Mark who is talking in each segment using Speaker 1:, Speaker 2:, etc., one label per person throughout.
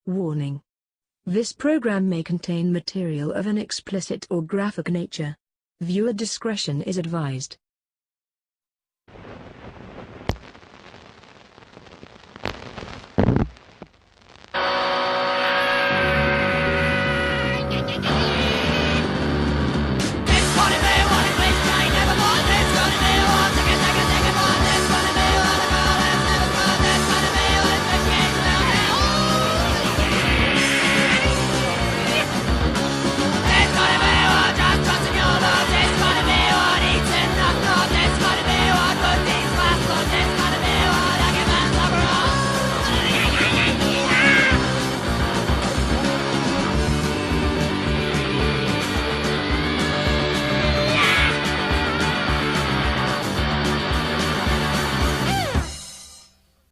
Speaker 1: Warning. This program may contain material of an explicit or graphic nature. Viewer discretion is advised.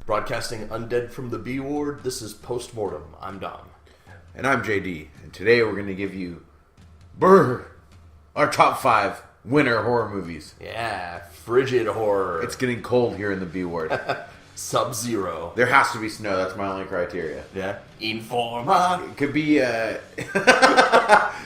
Speaker 2: Broadcasting undead from the B ward, this is Post-Mortem. I'm Dom.
Speaker 3: And I'm JD. And today we're going to give you our top 5 winter horror movies.
Speaker 2: Yeah, frigid horror.
Speaker 3: It's getting cold here in the B ward.
Speaker 2: Sub-zero.
Speaker 3: There has to be snow. That's my only criteria.
Speaker 2: Yeah. Informa.
Speaker 3: It could be, no,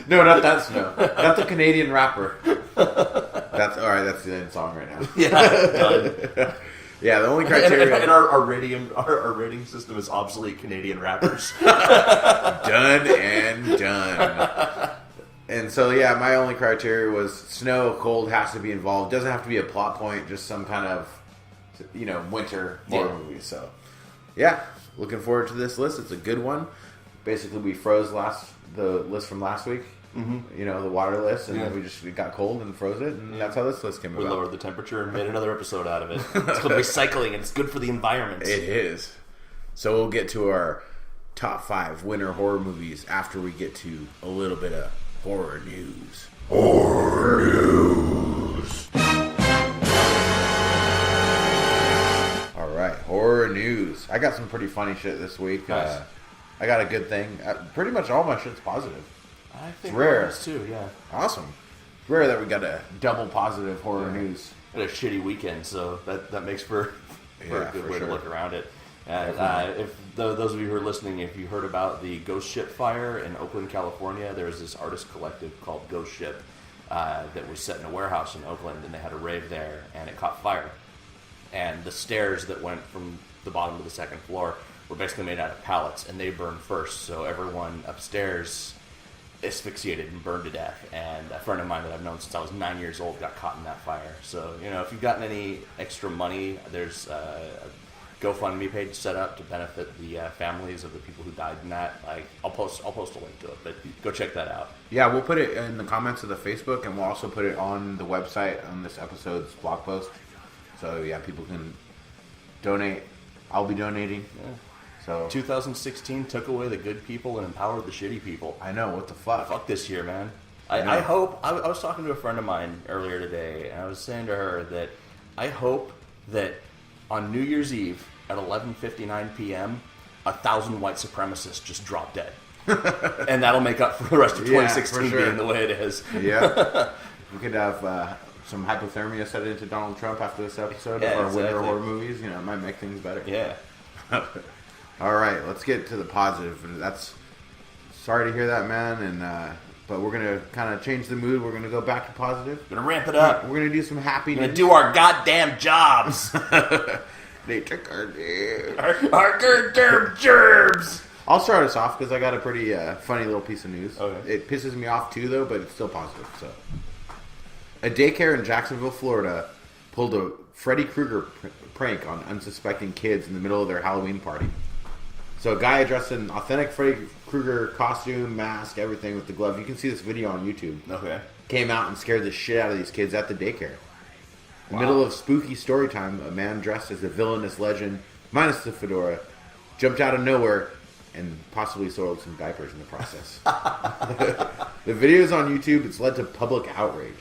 Speaker 3: not that snow. Not the Canadian rapper. That's, alright, that's the end song right now.
Speaker 2: Yeah, done.
Speaker 3: Yeah, the only criteria...
Speaker 2: And our rating system is obsolete Canadian rappers.
Speaker 3: Done and done. And so, yeah, my only criteria was snow, cold has to be involved. Doesn't have to be a plot point, just some kind of, winter horror movie. So, yeah, looking forward to this list. It's a good one. Basically, we froze the list from last week. Mm-hmm. The water list, and then we got cold and froze it, and that's how this list came about.
Speaker 2: We lowered the temperature and made another episode out of it. It's called recycling, and it's good for the environment.
Speaker 3: It is. So we'll get to our top 5 winter horror movies after we get to a little bit of horror news. Horror news. All right, horror news. I got some pretty funny shit this week.
Speaker 2: Nice.
Speaker 3: I got a good thing. Pretty much all my shit's positive.
Speaker 2: I think
Speaker 3: it's rare
Speaker 2: too, yeah.
Speaker 3: Awesome. It's rare that we got a double positive horror news.
Speaker 2: Had a shitty weekend, so that makes for a good way to look around it. If those of you who are listening, if you heard about the Ghost Ship fire in Oakland, California, there was this artist collective called Ghost Ship that was set in a warehouse in Oakland, and they had a rave there, and it caught fire. And the stairs that went from the bottom to the second floor were basically made out of pallets, and they burned first, so everyone upstairs asphyxiated and burned to death. And a friend of mine that I've known since I was 9 years old got caught in that fire. So, if you've gotten any extra money, there's a GoFundMe page set up to benefit the families of the people who died in that. I'll post a link to it, but go check that out.
Speaker 3: Yeah, we'll put it in the comments of the Facebook, and we'll also put it on the website on this episode's blog post. So, yeah, people can donate. I'll be donating.
Speaker 2: Yeah.
Speaker 3: So
Speaker 2: 2016 took away the good people and empowered the shitty people.
Speaker 3: I know, what the fuck?
Speaker 2: Fuck this year, man. I hope... I was talking to a friend of mine earlier today, and I was saying to her that I hope that on New Year's Eve at 11:59 p.m., 1,000 white supremacists just drop dead. And that'll make up for the rest of 2016 being the way it is.
Speaker 3: Yeah. We could have some hypothermia set into Donald Trump after this episode of our winter horror movies. It might make things better.
Speaker 2: Yeah.
Speaker 3: All right, let's get to the positive. Sorry to hear that, man. And but we're gonna kind of change the mood. We're gonna go back to positive.
Speaker 2: We're gonna ramp it up.
Speaker 3: We're gonna do some happy.
Speaker 2: We're gonna do our goddamn jobs.
Speaker 3: They took our
Speaker 2: goddamn gerbs.
Speaker 3: I'll start us off because I got a pretty funny little piece of news.
Speaker 2: Okay.
Speaker 3: It pisses me off too, though, but it's still positive. So, a daycare in Jacksonville, Florida, pulled a Freddy Krueger prank on unsuspecting kids in the middle of their Halloween party. So a guy dressed in an authentic Freddy Krueger costume, mask, everything with the glove. You can see this video on YouTube.
Speaker 2: Okay.
Speaker 3: Came out and scared the shit out of these kids at the daycare. In the middle of spooky story time, a man dressed as a villainous legend, minus the fedora, jumped out of nowhere and possibly soiled some diapers in the process. The video is on YouTube. It's led to public outrage.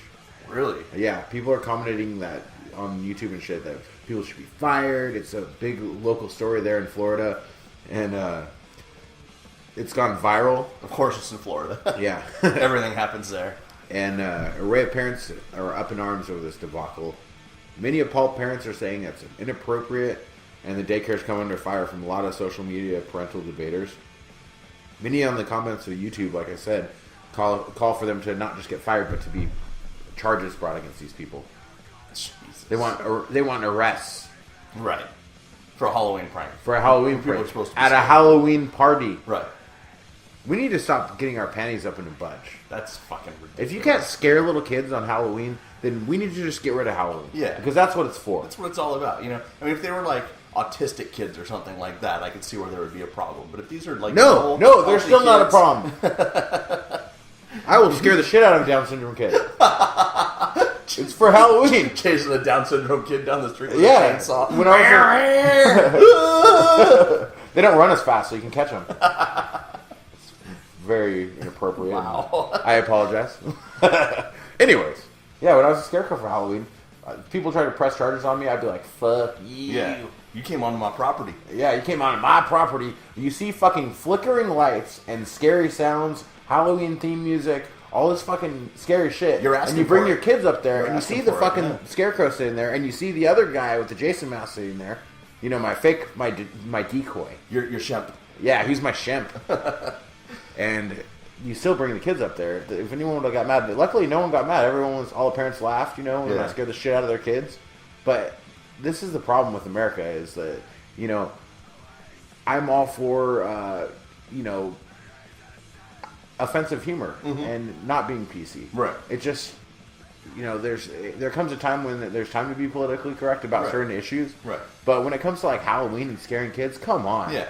Speaker 2: Really?
Speaker 3: Yeah, people are commenting that on YouTube and shit that people should be fired. It's a big local story there in Florida. And it's gone viral.
Speaker 2: Of course it's in Florida.
Speaker 3: Yeah.
Speaker 2: Everything happens there.
Speaker 3: And an array of parents are up in arms over this debacle. Many appalled parents are saying that's inappropriate, and the daycare's come under fire from a lot of social media parental debaters. Many on the comments of YouTube, like I said, call for them to not just get fired, but to be charges brought against these people.
Speaker 2: Jesus.
Speaker 3: They want arrests.
Speaker 2: Right. For a Halloween prank.
Speaker 3: For a Halloween
Speaker 2: People
Speaker 3: prank.
Speaker 2: are supposed to be
Speaker 3: At a
Speaker 2: scared.
Speaker 3: Halloween party.
Speaker 2: Right.
Speaker 3: We need to stop getting our panties up in a bunch.
Speaker 2: That's fucking ridiculous.
Speaker 3: If you can't scare little kids on Halloween, then we need to just get rid of Halloween.
Speaker 2: Yeah.
Speaker 3: Because that's what it's for.
Speaker 2: That's what it's all about, you know? I mean, if they were, like, autistic kids or something like that, I could see where there would be a problem. But if these are, like...
Speaker 3: No, there's still not a problem. I will scare the shit out of a Down syndrome kid. It's for Halloween.
Speaker 2: Chasing a Down syndrome kid down the street with a
Speaker 3: Yeah.
Speaker 2: chainsaw.
Speaker 3: When I was they don't run as fast, so you can catch them. It's very inappropriate.
Speaker 2: Wow.
Speaker 3: I apologize. Anyways, yeah, when I was a scarecrow for Halloween, people tried to press charges on me. I'd be like, "Fuck you."
Speaker 2: Yeah. You came onto my property.
Speaker 3: Yeah, you came onto my property. You see fucking flickering lights and scary sounds, Halloween theme music, all this fucking scary shit.
Speaker 2: You're asking
Speaker 3: and you bring
Speaker 2: for
Speaker 3: your
Speaker 2: it.
Speaker 3: kids up there,
Speaker 2: You're
Speaker 3: and you
Speaker 2: asking
Speaker 3: see the
Speaker 2: for it,
Speaker 3: fucking
Speaker 2: yeah.
Speaker 3: scarecrow sitting there, and you see the other guy with the Jason mask sitting there. You know, my decoy.
Speaker 2: Your shemp.
Speaker 3: Yeah, he's my shemp. And you still bring the kids up there. If anyone would have got mad, luckily no one got mad. All the parents laughed, you know, and I scared the shit out of their kids. But this is the problem with America is that, you know, I'm all for, you know, offensive humor and not being PC.
Speaker 2: Right.
Speaker 3: It just, you know, there comes a time when there's time to be politically correct about certain issues.
Speaker 2: Right.
Speaker 3: But when it comes to like Halloween and scaring kids, come on.
Speaker 2: Yeah.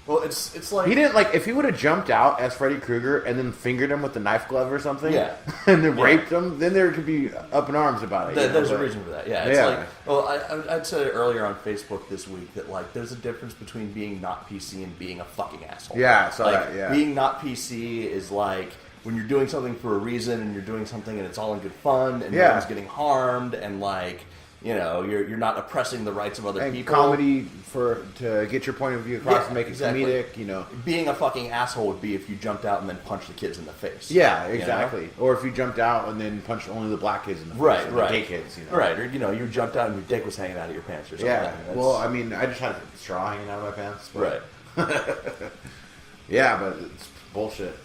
Speaker 2: Well, it's like...
Speaker 3: He didn't, like, if he would have jumped out as Freddy Krueger and then fingered him with the knife glove or something,
Speaker 2: Yeah.
Speaker 3: and then raped him, then there could be up in arms about it.
Speaker 2: There's a reason for that. Yeah. It's
Speaker 3: Yeah.
Speaker 2: like... Well, I'd said earlier on Facebook this week that, like, there's a difference between being not PC and being a fucking asshole.
Speaker 3: Yeah, I saw
Speaker 2: like,
Speaker 3: that, yeah.
Speaker 2: Being not PC is like... when you're doing something for a reason and you're doing something and it's all in good fun and no one's getting harmed and, like... You know, you're not oppressing the rights of other
Speaker 3: and
Speaker 2: people.
Speaker 3: comedy to get your point of view across and make it comedic, you know.
Speaker 2: Being a fucking asshole would be if you jumped out and then punched the kids in the face.
Speaker 3: Yeah, exactly.
Speaker 2: You know?
Speaker 3: Or if you jumped out and then punched only the black kids in the face.
Speaker 2: Right,
Speaker 3: or
Speaker 2: right.
Speaker 3: the gay kids, you know.
Speaker 2: Right, or, you know, you jumped out and your dick was hanging out of your pants or something.
Speaker 3: Yeah,
Speaker 2: That's...
Speaker 3: well, I mean, I just had a straw hanging out of my pants. But...
Speaker 2: Right.
Speaker 3: Yeah, but it's bullshit.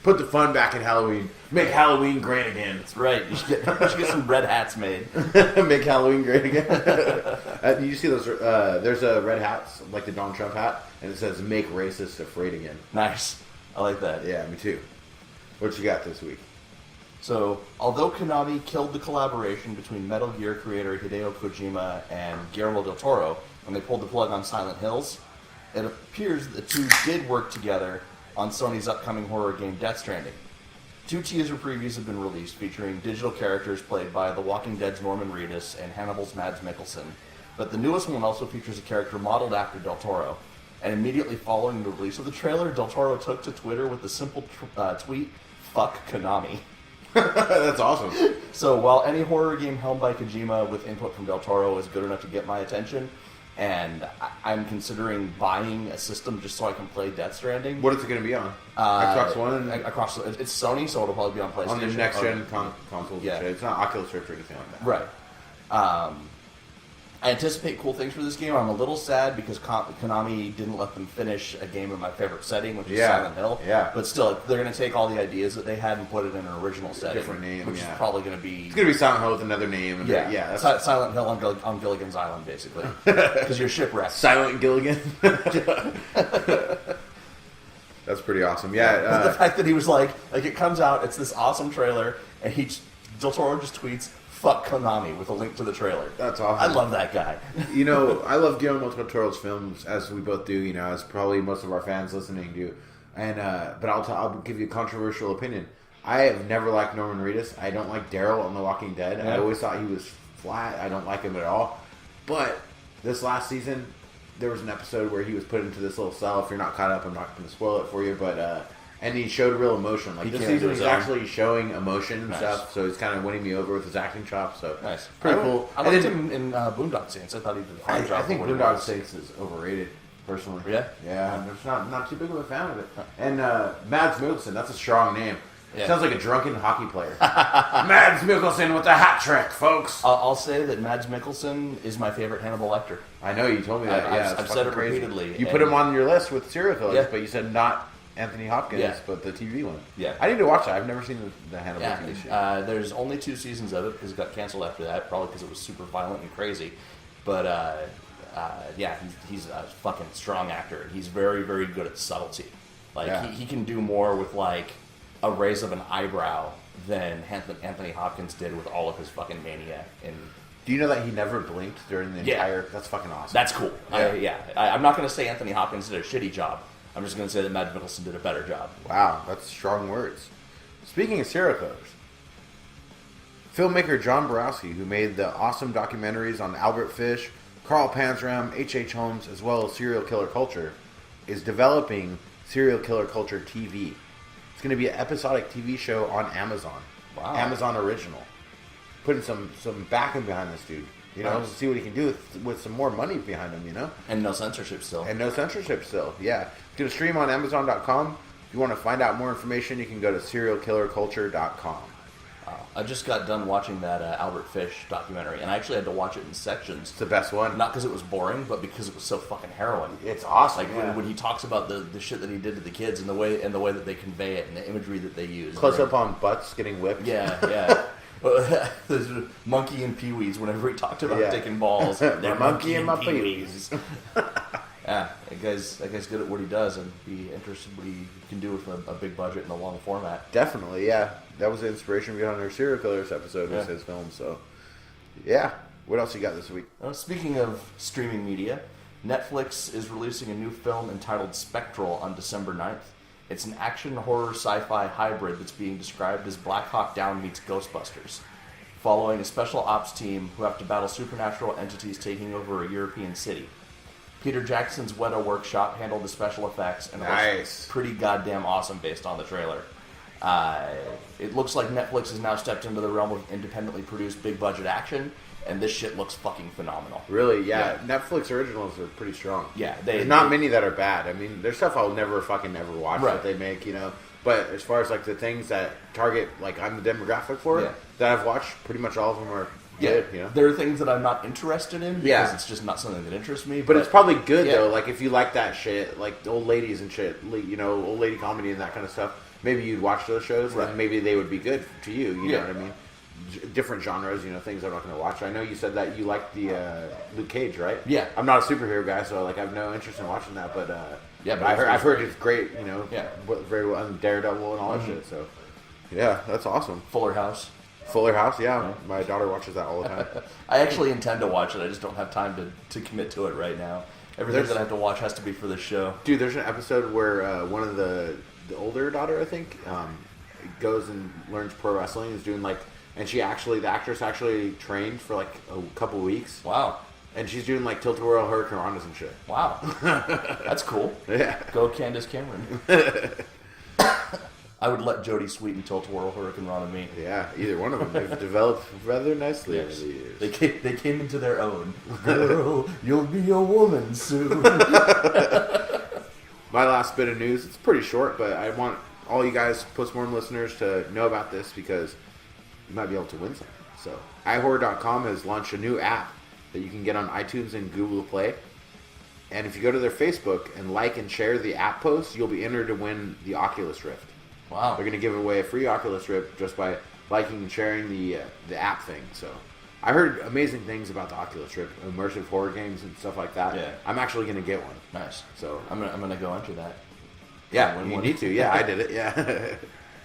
Speaker 3: Put the fun back in Halloween. Make Halloween great again.
Speaker 2: That's right. You should get some red hats made.
Speaker 3: Make Halloween great again. You see those? There's a red hats, like the Donald Trump hat, and it says "Make racists afraid again."
Speaker 2: Nice. I like that.
Speaker 3: Yeah, me too. What you got this week?
Speaker 2: So, although Konami killed the collaboration between Metal Gear creator Hideo Kojima and Guillermo del Toro when they pulled the plug on Silent Hills, it appears the two did work together on Sony's upcoming horror game Death Stranding. 2 teaser previews have been released featuring digital characters played by The Walking Dead's Norman Reedus and Hannibal's Mads Mikkelsen. But the newest one also features a character modeled after Del Toro. And immediately following the release of the trailer, Del Toro took to Twitter with the simple tweet, "Fuck Konami."
Speaker 3: That's awesome.
Speaker 2: So while any horror game helmed by Kojima with input from Del Toro is good enough to get my attention, and I'm considering buying a system just so I can play Death Stranding.
Speaker 3: What is it going to be on? Xbox One?
Speaker 2: Across, it's Sony, so it'll probably be on PlayStation.
Speaker 3: On the next-gen consoles.
Speaker 2: Yeah.
Speaker 3: It's not Oculus Rift or anything like that.
Speaker 2: Right. I anticipate cool things for this game. I'm a little sad because Konami didn't let them finish a game in my favorite setting, which is Silent Hill.
Speaker 3: Yeah.
Speaker 2: But still, they're going to take all the ideas that they had and put it in an original setting.
Speaker 3: Different name,
Speaker 2: which
Speaker 3: yeah.
Speaker 2: is probably going to be...
Speaker 3: It's going to be Silent Hill with another name. And
Speaker 2: Yeah,
Speaker 3: that's
Speaker 2: Silent Hill on Gilligan's Island, basically. Because you're shipwrecked.
Speaker 3: Silent Gilligan. That's pretty awesome. Yeah.
Speaker 2: The fact that he was like it comes out, it's this awesome trailer, and Del Toro just tweets, "Fuck Konami," with a link to the trailer.
Speaker 3: That's awesome.
Speaker 2: I love that guy.
Speaker 3: You know, I love Guillermo del Toro's films, as we both do. You know, as probably most of our fans listening do. And but I'll give you a controversial opinion. I have never liked Norman Reedus. I don't like Daryl on The Walking Dead.
Speaker 2: Yeah.
Speaker 3: I always thought he was flat. I don't like him at all. But this last season, there was an episode where he was put into this little cell. If you're not caught up, I'm not going to spoil it for you. But and he showed real emotion. Like
Speaker 2: He
Speaker 3: this
Speaker 2: came into
Speaker 3: season,
Speaker 2: his
Speaker 3: he's
Speaker 2: own.
Speaker 3: actually showing emotion and
Speaker 2: Nice.
Speaker 3: stuff. So he's kind of winning me over with his acting chops. So
Speaker 2: Nice.
Speaker 3: pretty cool.
Speaker 2: I
Speaker 3: And
Speaker 2: liked
Speaker 3: then-
Speaker 2: him in Boondock Saints. I thought he did a fine job.
Speaker 3: I think
Speaker 2: for what he
Speaker 3: Boondock
Speaker 2: was.
Speaker 3: Saints is overrated, personally.
Speaker 2: Yeah?
Speaker 3: Yeah, I'm just not too big of a fan of it. And Mads Mikkelsen, that's a strong name.
Speaker 2: Yeah.
Speaker 3: Sounds like a drunken hockey player. Mads Mikkelsen with a hat trick, folks.
Speaker 2: I'll say that Mads Mikkelsen is my favorite Hannibal Lecter.
Speaker 3: I know you told me that.
Speaker 2: I've
Speaker 3: yeah, it's
Speaker 2: said it
Speaker 3: fucking crazy.
Speaker 2: repeatedly,
Speaker 3: You put
Speaker 2: and-
Speaker 3: him on your list with serial killers,
Speaker 2: Yeah.
Speaker 3: but you said not Anthony Hopkins,
Speaker 2: Yeah.
Speaker 3: but the TV one.
Speaker 2: Yeah.
Speaker 3: I need to watch that. I've never seen the Hannibal
Speaker 2: Yeah,
Speaker 3: TV show.
Speaker 2: there's only 2 seasons of it because it got canceled after that, probably because it was super violent and crazy. But yeah, he's a fucking strong actor. He's very, very good at subtlety. Like he can do more with like a raise of an eyebrow than Anthony Hopkins did with all of his fucking mania. And
Speaker 3: Do you know that he never blinked during the entire... That's fucking awesome.
Speaker 2: that's cool. I'm not going to say Anthony Hopkins did a shitty job. I'm just going to say that Matt Mikkelsen did a better job.
Speaker 3: Wow, that's strong words. Speaking of serial killers, filmmaker John Borowski, who made the awesome documentaries on Albert Fish, Carl Panzram, H.H. Holmes, as well as serial killer culture, is developing Serial Killer Culture TV. It's going to be an episodic TV show on Amazon.
Speaker 2: Wow.
Speaker 3: Amazon original. Putting some backing behind this dude. You know,
Speaker 2: Nice.
Speaker 3: to see what he can do with some more money behind him, you know?
Speaker 2: And no censorship still.
Speaker 3: And no censorship still, yeah. It's going to stream on Amazon.com. If you want to find out more information, you can go to serialkillerculture.com.
Speaker 2: I just got done watching that Albert Fish documentary, and I actually had to watch it in sections.
Speaker 3: It's the best one.
Speaker 2: Not because it was boring, but because it was so fucking harrowing.
Speaker 3: It's awesome.
Speaker 2: Like when he talks about the shit that he did to the kids and the way that they convey it and the imagery that they use.
Speaker 3: Close up on butts getting whipped.
Speaker 2: Yeah. There's Monkey and Pee-wees whenever he talked about taking balls. They're
Speaker 3: Monkey and my Pee-wees.
Speaker 2: Yeah, that guy's good at what he does, and be interested what he can do with a big budget and a long format.
Speaker 3: Definitely, yeah. That was the inspiration behind our Serial Killers episode, was his film, so... Yeah. What else you got this week?
Speaker 2: Speaking of streaming media, Netflix is releasing a new film entitled Spectral on December 9th. It's an action horror sci-fi hybrid that's being described as Black Hawk Down meets Ghostbusters, following a special ops team who have to battle supernatural entities taking over a European city. Peter Jackson's Weta Workshop handled the special effects, and it looks pretty goddamn awesome based on the trailer. It looks like Netflix has now stepped into the realm of independently produced big budget action, and this shit looks fucking phenomenal.
Speaker 3: Really? Yeah. Netflix originals are pretty strong.
Speaker 2: Yeah.
Speaker 3: There's not many that are bad. I mean, there's stuff I'll never fucking ever watch that they make, you know. But as far as like the things that target, like I'm the demographic for it, that I've watched, pretty much all of them are good, you know.
Speaker 2: There are things that I'm not interested in because it's just not something that interests me.
Speaker 3: But it's probably good though. Like if you like that shit, like old ladies and shit, you know, old lady comedy and that kind of stuff. Maybe you'd watch those shows, and maybe they would be good to you. You know what I mean? Different genres, you know, things I'm not going to watch. I know you said that you liked the Luke Cage, right? Yeah. I'm not a superhero guy, so like I have no interest in watching that. But but I've heard it's great. You know, very well, and Daredevil and all that shit. So yeah, that's awesome.
Speaker 2: Fuller House.
Speaker 3: Fuller House, yeah. My daughter watches that all the time.
Speaker 2: I actually intend to watch it. I just don't have time to commit to it right now. Everything that I have to watch has to be for this show.
Speaker 3: Dude, there's an episode where one of the older daughter, I think, goes and learns pro wrestling. Is doing like, and the actress actually trained for like a couple weeks.
Speaker 2: Wow. And
Speaker 3: she's doing like tilt-a-whirl, hurricane rondas and shit.
Speaker 2: Wow. That's cool.
Speaker 3: Yeah.
Speaker 2: Go Candace Cameron. I would let Jodie Sweetin tilt-a-whirl, hurricane rana me.
Speaker 3: Yeah, either one of them. They've developed rather nicely over the years.
Speaker 2: They came into their own. Girl, you'll be a woman soon.
Speaker 3: My last bit of news, it's pretty short, but I want all you guys, Postmortem listeners, to know about this because you might be able to win something. So, iHorror.com has launched a new app that you can get on iTunes and Google Play. And if you go to their Facebook and like and share the app post, you'll be entered to win the Oculus Rift.
Speaker 2: Wow.
Speaker 3: They're going to give away a free Oculus Rift just by liking and sharing the app thing. So, I heard amazing things about the Oculus Rift, immersive horror games and stuff like that. Yeah. I'm actually going to get one.
Speaker 2: Nice.
Speaker 3: So
Speaker 2: I'm gonna go enter that.
Speaker 3: Yeah, you need to. Yeah, I did it. Yeah.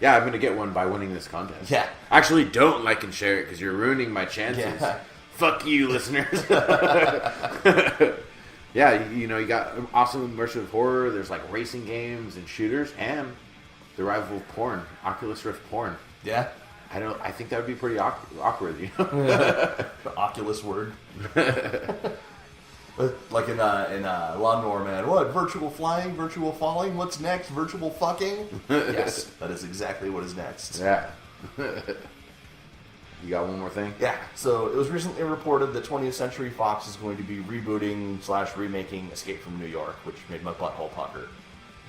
Speaker 3: Yeah, I'm going to get one by winning this contest.
Speaker 2: Yeah.
Speaker 3: Actually, don't like and share it because you're ruining my chances. Yeah. Fuck you, listeners. Yeah, you know, you got awesome immersive horror. There's like racing games and shooters and the arrival of porn, Oculus Rift porn.
Speaker 2: Yeah.
Speaker 3: I think that would be pretty awkward, you know?
Speaker 2: The Oculus word. Like in Lawnmower Man. What? Virtual flying? Virtual falling? What's next? Virtual fucking? Yes, that is exactly what is next.
Speaker 3: Yeah. You got one more thing?
Speaker 2: Yeah. So it was recently reported that 20th Century Fox is going to be rebooting / remaking Escape from New York, which made my butthole pucker.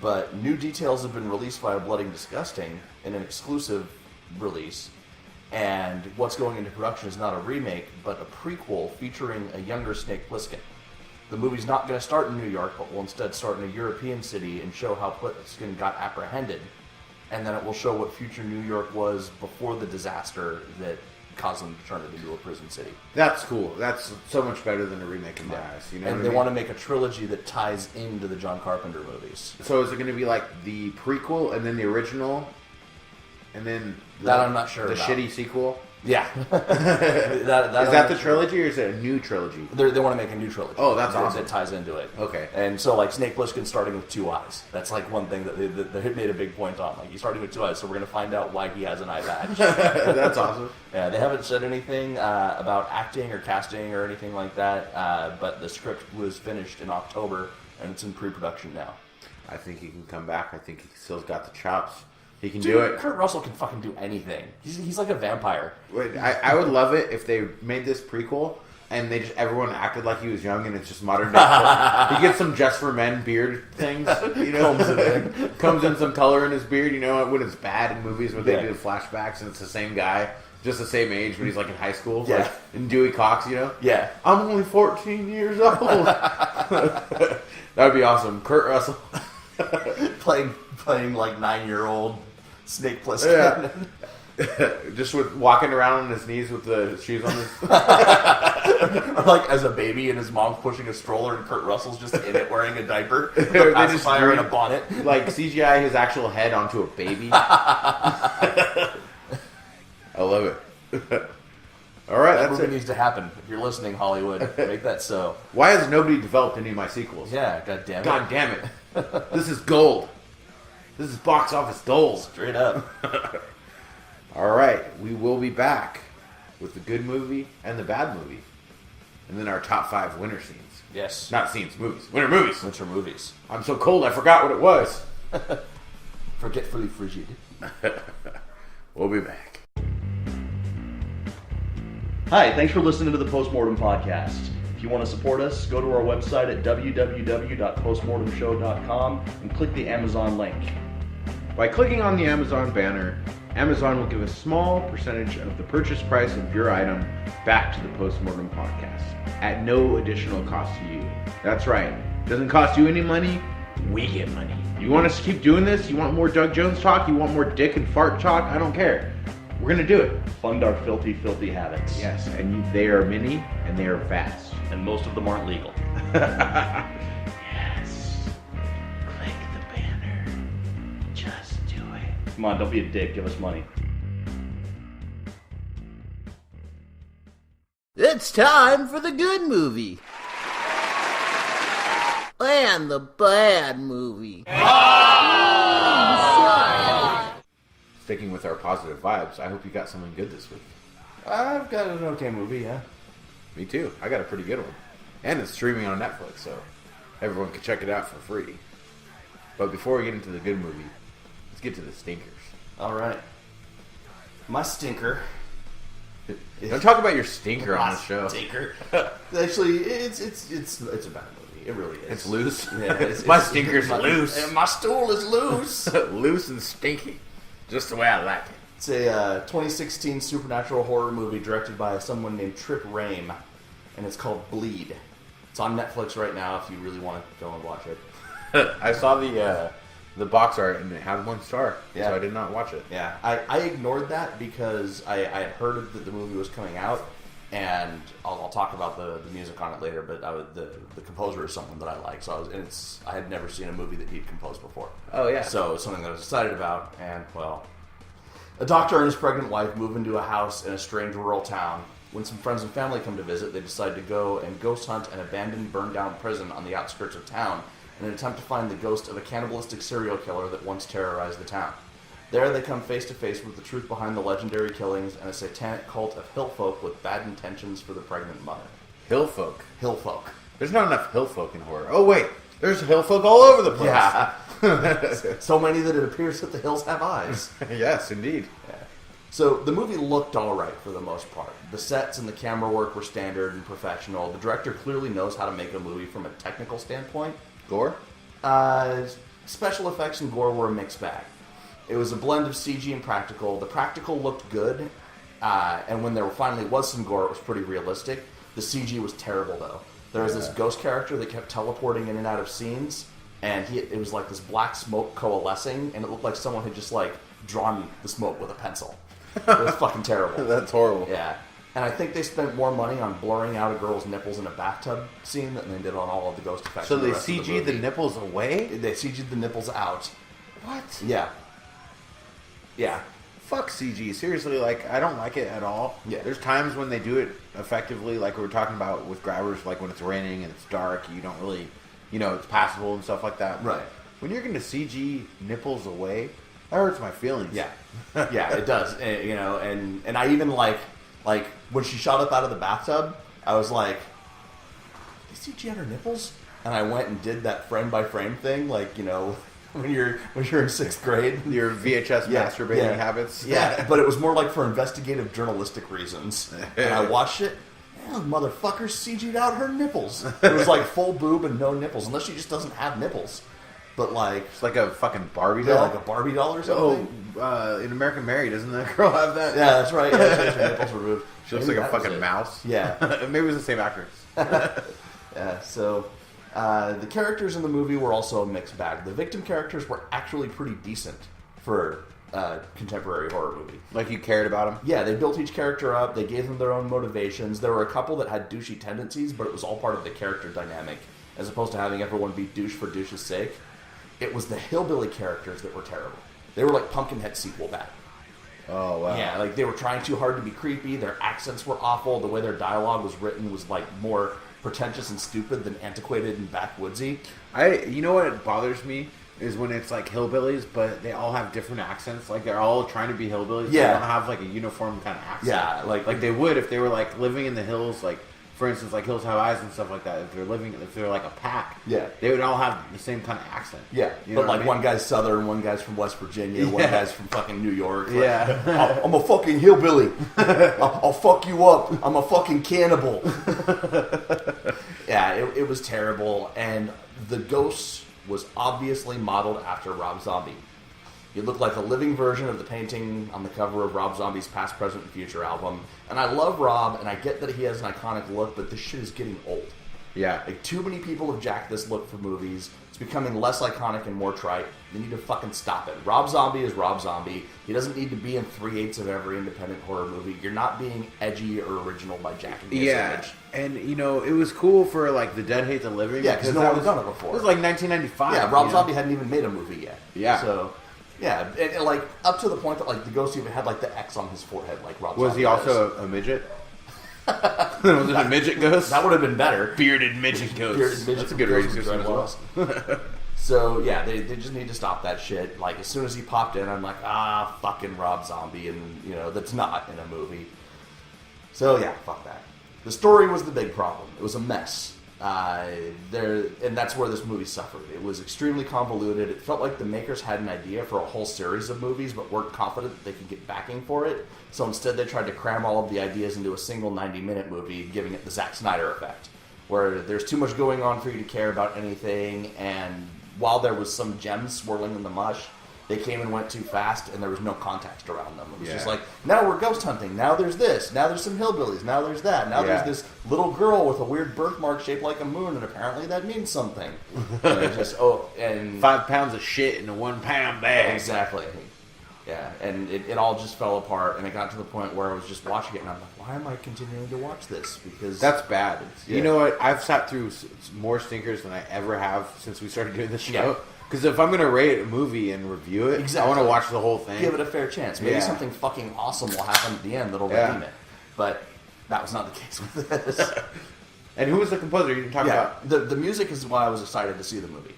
Speaker 2: But new details have been released via Bloody and Disgusting in an exclusive release, and what's going into production is not a remake, but a prequel featuring a younger Snake Plissken. the movie's not going to start in New York, but will instead start in a European city and show how Pliskin got apprehended. And then it will show what future New York was before the disaster that caused them to turn it into a prison city.
Speaker 3: That's cool. That's so much better than a remake in my eyes. You know,
Speaker 2: and they want to make a trilogy that ties into the John Carpenter movies.
Speaker 3: So is it going to be like the prequel and then the original, and then
Speaker 2: that I'm not sure
Speaker 3: the
Speaker 2: about.
Speaker 3: Shitty sequel?
Speaker 2: Yeah.
Speaker 3: Is that the trilogy, or is it a new trilogy?
Speaker 2: They want to make a new trilogy.
Speaker 3: Oh, that's awesome.
Speaker 2: That ties into it.
Speaker 3: Okay.
Speaker 2: And so, like, Snake Plissken starting with 2 eyes. That's, like, one thing that they made a big point on. Like, he's starting with 2 eyes, so we're going to find out why he has an eye patch.
Speaker 3: That's awesome.
Speaker 2: Yeah, they haven't said anything about acting or casting or anything like that, but the script was finished in October, and it's in pre-production now.
Speaker 3: I think he can come back. I think he still's got the chops. He can do it.
Speaker 2: Kurt Russell can fucking do anything. He's like a vampire.
Speaker 3: I would love it if they made this prequel and they just everyone acted like he was young and it's just modern day. He gets some Just for Men beard things, you know, comes in some color in his beard. You know, when it's bad in movies when they do flashbacks and it's the same guy, just the same age, but he's like in high school.
Speaker 2: Yeah.
Speaker 3: Like in Dewey Cox, you know.
Speaker 2: Yeah.
Speaker 3: I'm only 14 years old. That would be awesome. Kurt Russell
Speaker 2: playing like 9-year-old Snake Plissken.
Speaker 3: Yeah. Just with walking around on his knees with the shoes on his...
Speaker 2: Or like as a baby and his mom's pushing a stroller and Kurt Russell's just in it wearing a diaper, a pacifier and a bonnet.
Speaker 3: Like CGI his actual head onto a baby. I love it. All right,
Speaker 2: that movie needs to happen. If you're listening, Hollywood, make that so.
Speaker 3: Why has nobody developed any of my sequels?
Speaker 2: Yeah, god damn it.
Speaker 3: God damn it. This is gold. This is box office gold.
Speaker 2: Straight up.
Speaker 3: All right, we will be back with the good movie and the bad movie. And then our top 5 winter scenes.
Speaker 2: Yes.
Speaker 3: Not scenes, movies. Winter movies.
Speaker 2: Winter movies.
Speaker 3: I'm so cold I forgot what it was.
Speaker 2: Forgetfully frigid.
Speaker 3: We'll be back.
Speaker 4: Hi, thanks for listening to the Postmortem Podcast. If you want to support us, go to our website at www.postmortemshow.com and click the Amazon link.
Speaker 3: By clicking on the Amazon banner, Amazon will give a small percentage of the purchase price of your item back to the Postmortem Podcast at no additional cost to you. That's right. It doesn't cost you any money. We get money. You want us to keep doing this? You want more Doug Jones talk? You want more dick and fart talk? I don't care. We're going to do it.
Speaker 4: Fund our filthy, filthy habits.
Speaker 3: Yes, and they are many and they are fast.
Speaker 4: And most of them aren't legal.
Speaker 3: Yes. Click the banner. Just do it.
Speaker 4: Come on, don't be a dick. Give us money.
Speaker 5: It's time for the good movie. And the bad movie.
Speaker 3: Sticking with our positive vibes, I hope you got something good this week.
Speaker 2: I've got an okay movie, yeah.
Speaker 3: Me too. I got a pretty good one. And it's streaming on Netflix, so everyone can check it out for free. But before we get into the good movie, let's get to the stinkers.
Speaker 2: All right. My stinker.
Speaker 3: Don't talk about your stinker on the show.
Speaker 2: Stinker. Actually, it's a bad movie. It really is.
Speaker 3: It's loose.
Speaker 2: Yeah,
Speaker 3: my stinker's loose.
Speaker 2: And my stool is loose.
Speaker 3: Loose and stinky. Just the way I like it.
Speaker 2: It's a 2016 supernatural horror movie directed by someone named Trip Rame, and it's called Bleed. It's on Netflix right now if you really want to go and watch it.
Speaker 3: I saw the box art and it had 1 star,
Speaker 2: Yeah.
Speaker 3: so I did not watch it.
Speaker 2: Yeah, I ignored that because I had heard that the movie was coming out, and I'll talk about the music on it later. But the composer is someone that I like, so I had never seen a movie that he'd composed before.
Speaker 3: Oh yeah,
Speaker 2: so it's something that I was excited about, and well, a doctor and his pregnant wife move into a house in a strange rural town. When some friends and family come to visit, they decide to go and ghost hunt an abandoned, burned-down prison on the outskirts of town in an attempt to find the ghost of a cannibalistic serial killer that once terrorized the town. There they come face to face with the truth behind the legendary killings and a satanic cult of hillfolk with bad intentions for the pregnant mother.
Speaker 3: Hillfolk.
Speaker 2: Hillfolk.
Speaker 3: There's not enough hillfolk in horror. Oh wait, there's hillfolk all over the place.
Speaker 2: Yeah. So many that it appears that the hills have eyes.
Speaker 3: Yes, indeed.
Speaker 2: Yeah. So the movie looked alright for the most part. The sets and the camera work were standard and professional. The director clearly knows how to make a movie from a technical standpoint.
Speaker 3: Gore?
Speaker 2: Special effects and gore were a mixed bag. It was a blend of CG and practical. The practical looked good, and when there finally was some gore, it was pretty realistic. The CG was terrible, though. There was this ghost character that kept teleporting in and out of scenes, and it was like this black smoke coalescing, and it looked like someone had just like drawn the smoke with a pencil. It was fucking terrible.
Speaker 3: That's horrible.
Speaker 2: Yeah. And I think they spent more money on blurring out a girl's nipples in a bathtub scene than they did on all of the ghost effects.
Speaker 3: So
Speaker 2: in the
Speaker 3: they
Speaker 2: rest of the
Speaker 3: CG'd the
Speaker 2: movie.
Speaker 3: nipples away?
Speaker 2: They CG'd the nipples out.
Speaker 3: What?
Speaker 2: Yeah. Yeah.
Speaker 3: Fuck CG. Seriously, like, I don't like it at all.
Speaker 2: Yeah.
Speaker 3: There's times when they do it effectively, like we were talking about with grabbers, like when it's raining and it's dark, you don't really, it's passable and stuff like that.
Speaker 2: Right.
Speaker 3: When you're going to CG nipples away, that hurts my feelings.
Speaker 2: Yeah. Yeah, it does. And and I even like when she shot up out of the bathtub, I was like, did they CG out her nipples? And I went and did that frame by frame thing, like, when you're in 6th grade.
Speaker 3: Your VHS masturbating habits.
Speaker 2: Yeah, but it was more like for investigative journalistic reasons. And I watched it. Oh, motherfucker CG'd out her nipples. It was like full boob and no nipples, unless she just doesn't have nipples. But like,
Speaker 3: It's like a fucking Barbie doll.
Speaker 2: yeah, like a Barbie doll or something.
Speaker 3: In American Mary, doesn't that girl have that?
Speaker 2: Yeah, that's right. Yeah, she has her nipples removed.
Speaker 3: She looks
Speaker 2: Maybe
Speaker 3: like a
Speaker 2: that was
Speaker 3: fucking
Speaker 2: it.
Speaker 3: mouse.
Speaker 2: Yeah.
Speaker 3: Maybe it was the same actress.
Speaker 2: Yeah, so the characters in the movie were also a mixed bag. The victim characters were actually pretty decent for a contemporary horror movie.
Speaker 3: Like you cared about them?
Speaker 2: Yeah, they built each character up. They gave them their own motivations. There were a couple that had douchey tendencies, but it was all part of the character dynamic, as opposed to having everyone be douche for douche's sake. It was the hillbilly characters that were terrible. They were like Pumpkinhead sequel bad.
Speaker 3: Oh, wow.
Speaker 2: Yeah, like they were trying too hard to be creepy. Their accents were awful. The way their dialogue was written was like more pretentious and stupid than antiquated and backwoodsy.
Speaker 3: You know what bothers me is when it's like hillbillies, but they all have different accents. Like they're all trying to be hillbillies. But
Speaker 2: Yeah.
Speaker 3: they don't have like a uniform kind of accent.
Speaker 2: Yeah,
Speaker 3: like they would if they were like living in the hills. Like for instance, like Hills Have Eyes and stuff like that. If they're like a pack,
Speaker 2: Yeah.
Speaker 3: they would all have the same kind of accent.
Speaker 2: Yeah,
Speaker 3: You know
Speaker 2: but
Speaker 3: what
Speaker 2: like
Speaker 3: I mean?
Speaker 2: one guy's Southern, one guy's from West Virginia, one
Speaker 3: Yeah.
Speaker 2: guy's from fucking New York. Like,
Speaker 3: Yeah.
Speaker 2: I'm a fucking hillbilly. I'll fuck you up. I'm a fucking cannibal. Yeah, it was terrible, and the ghost was obviously modeled after Rob Zombie. He looked like a living version of the painting on the cover of Rob Zombie's Past, Present, and Future album. And I love Rob, and I get that he has an iconic look, but this shit is getting old.
Speaker 3: Yeah.
Speaker 2: Like, too many people have jacked this look for movies. It's becoming less iconic and more trite. They need to fucking stop it. Rob Zombie is Rob Zombie. He doesn't need to be in 3/8 of every independent horror movie. You're not being edgy or original by jacking his image.
Speaker 3: And it was cool for like The Dead Hate the Living.
Speaker 2: Yeah, 'cause no
Speaker 3: that
Speaker 2: one had done it before.
Speaker 3: It was like 1995.
Speaker 2: Yeah, Rob Zombie hadn't even made a movie yet.
Speaker 3: Yeah.
Speaker 2: So, yeah, and like up to the point that like the ghost even had like the X on his forehead, like Rob
Speaker 3: Was
Speaker 2: Zombie
Speaker 3: he also
Speaker 2: does.
Speaker 3: a midget? Was it a midget ghost?
Speaker 2: That would have been better.
Speaker 3: Bearded midget ghost.
Speaker 2: Bearded midget
Speaker 3: That's a good
Speaker 2: ghost
Speaker 3: rating
Speaker 2: would
Speaker 3: system
Speaker 2: drive
Speaker 3: as
Speaker 2: us
Speaker 3: well.
Speaker 2: So yeah, they just need to stop that shit. Like as soon as he popped in, I'm like, fucking Rob Zombie, and that's not in a movie. So yeah, fuck that. The story was the big problem. It was a mess. And that's where this movie suffered. It was extremely convoluted. It felt like the makers had an idea for a whole series of movies, but weren't confident that they could get backing for it. So instead, they tried to cram all of the ideas into a single 90-minute movie, giving it the Zack Snyder effect, where there's too much going on for you to care about anything. And while there was some gems swirling in the mush, they came and went too fast, and there was no context around them. It was just like, now we're ghost hunting. Now there's this. Now there's some hillbillies. Now there's that. Now there's this little girl with a weird birthmark shaped like a moon, and apparently that means something. And it's just,
Speaker 3: 5 pounds of shit in a 1 pound bag.
Speaker 2: Exactly. Yeah, and it all just fell apart, and it got to the point where I was just watching it, and I'm like, why am I continuing to watch this? Because
Speaker 3: that's bad.
Speaker 2: Yeah.
Speaker 3: You know what? I've sat through more stinkers than I ever have since we started doing this show.
Speaker 2: Yeah.
Speaker 3: Because if I'm going to rate a movie and review it,
Speaker 2: Exactly.
Speaker 3: I want to watch the whole thing.
Speaker 2: Give it a fair chance. Maybe something fucking awesome will happen at the end that'll redeem it. But that was not the case with this.
Speaker 3: And who was the composer you didn't talk about?
Speaker 2: The music is why I was excited to see the movie.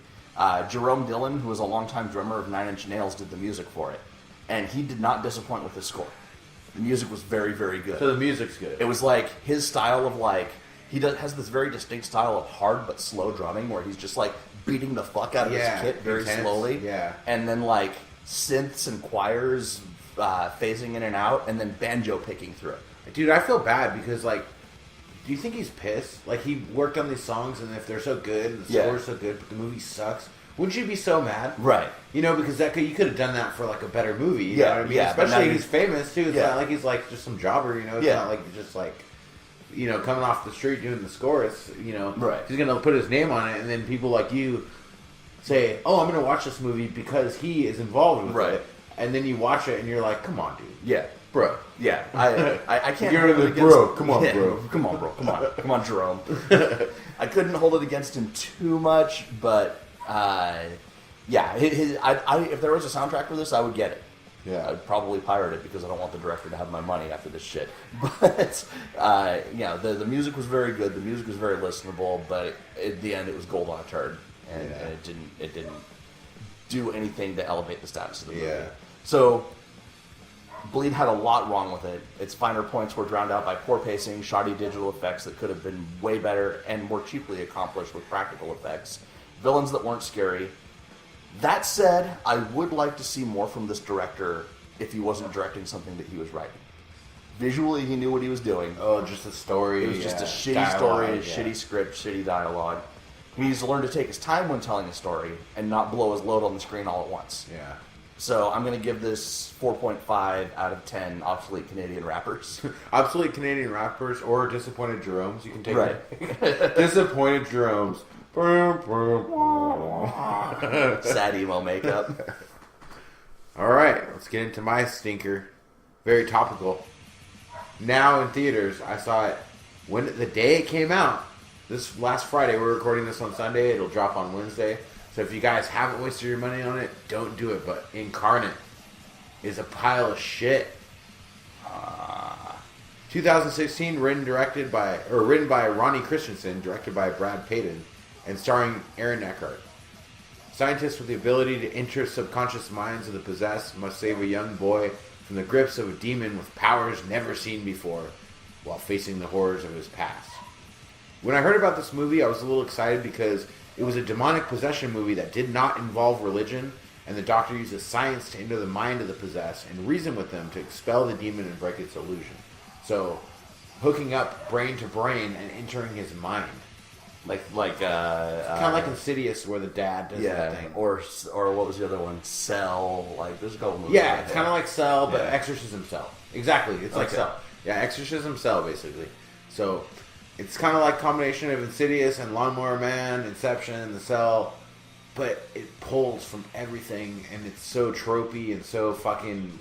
Speaker 2: Jerome Dillon, who was a longtime drummer of Nine Inch Nails, did the music for it. And he did not disappoint with his score. The music was very, very good.
Speaker 3: So the music's good.
Speaker 2: It was like his style of has this very distinct style of hard but slow drumming where he's just like beating the fuck out of his kit very
Speaker 3: intense.
Speaker 2: slowly.
Speaker 3: Yeah.
Speaker 2: And then like synths and choirs phasing in and out, and then banjo picking through it.
Speaker 3: Dude, I feel bad because, like, do you think he's pissed? Like, he worked on these songs, and if they're so good, and the score's so good, but the movie sucks, wouldn't you be so mad?
Speaker 2: Right.
Speaker 3: Because you could have done that for, like, a better movie. You
Speaker 2: Yeah,
Speaker 3: know what I mean?
Speaker 2: yeah, but
Speaker 3: Especially
Speaker 2: now
Speaker 3: he's famous, too. It's not like he's, like, just some jobber, It's not like just, like... coming off the street doing the scores,
Speaker 2: Right.
Speaker 3: he's going to put his name on it, and then people like you say, oh, I'm going to watch this movie because he is involved with
Speaker 2: Right.
Speaker 3: it. And then you watch it, and you're like, come on, dude.
Speaker 2: Yeah.
Speaker 3: Bro.
Speaker 2: Yeah. I can't
Speaker 3: You're
Speaker 2: hold it
Speaker 3: the
Speaker 2: against
Speaker 3: bro. Come on,
Speaker 2: yeah,
Speaker 3: bro.
Speaker 2: Come on, bro. Come on, Jerome. I couldn't hold it against him too much, but yeah. If there was a soundtrack for this, I would get it.
Speaker 3: Yeah.
Speaker 2: I'd probably pirate it because I don't want the director to have my money after this shit. But the music was very good. The music was very listenable, but at the end, it was gold on a turd, and it didn't do anything to elevate the status of the movie.
Speaker 3: Yeah.
Speaker 2: So, Bleed had a lot wrong with it. Its finer points were drowned out by poor pacing, shoddy digital effects that could have been way better and more cheaply accomplished with practical effects, villains that weren't scary. That said, I would like to see more from this director if he wasn't directing something that he was writing. Visually, he knew what he was doing.
Speaker 3: Oh, just a story.
Speaker 2: It was just a shitty story, shitty script, shitty dialogue. He needs to learn to take his time when telling a story and not blow his load on the screen all at once.
Speaker 3: Yeah.
Speaker 2: So I'm going to give this 4.5 out of 10 obsolete Canadian rappers.
Speaker 3: Obsolete Canadian rappers or disappointed Jeromes. You can take
Speaker 2: Right.
Speaker 3: it. Disappointed Jeromes.
Speaker 2: Sad emo makeup.
Speaker 3: All right, let's get into my stinker. Very topical. Now in theaters, I saw it the day it came out. This last Friday, we're recording this on Sunday. It'll drop on Wednesday. So if you guys haven't wasted your money on it, don't do it. But Incarnate is a pile of shit. 2016, written by Ronnie Christensen, directed by Brad Payton, and starring Aaron Eckhart. Scientists with the ability to enter subconscious minds of the possessed must save a young boy from the grips of a demon with powers never seen before, while facing the horrors of his past. When I heard about this movie, I was a little excited because it was a demonic possession movie that did not involve religion, and the doctor uses science to enter the mind of the possessed and reason with them to expel the demon and break its illusion. So, hooking up brain to brain and entering his mind.
Speaker 2: Like
Speaker 3: kind of like Insidious, where the dad does that thing.
Speaker 2: Or what was the other one? Cell. Like, there's a couple movies.
Speaker 3: Yeah,
Speaker 2: like
Speaker 3: it's kind of like Cell, but
Speaker 2: Yeah.
Speaker 3: Exorcism Cell. Exactly, it's like Cell. Yeah, Exorcism Cell, basically. So, it's kind of like a combination of Insidious and Lawnmower Man, Inception, The Cell, but it pulls from everything, and it's so tropey and so fucking...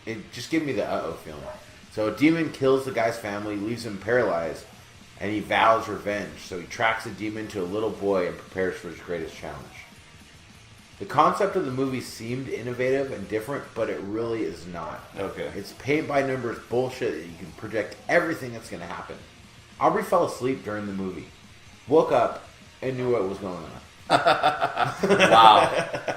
Speaker 3: It just gave me the uh-oh feeling. So, a demon kills the guy's family, leaves him paralyzed, and he vows revenge. So, he tracks the demon to a little boy and prepares for his greatest challenge. The concept of the movie seemed innovative and different, but it really is not.
Speaker 2: Okay.
Speaker 3: It's paint-by-numbers bullshit that you can project everything that's going to happen. Aubrey fell asleep during the movie, woke up, and knew what was going on.
Speaker 2: Wow.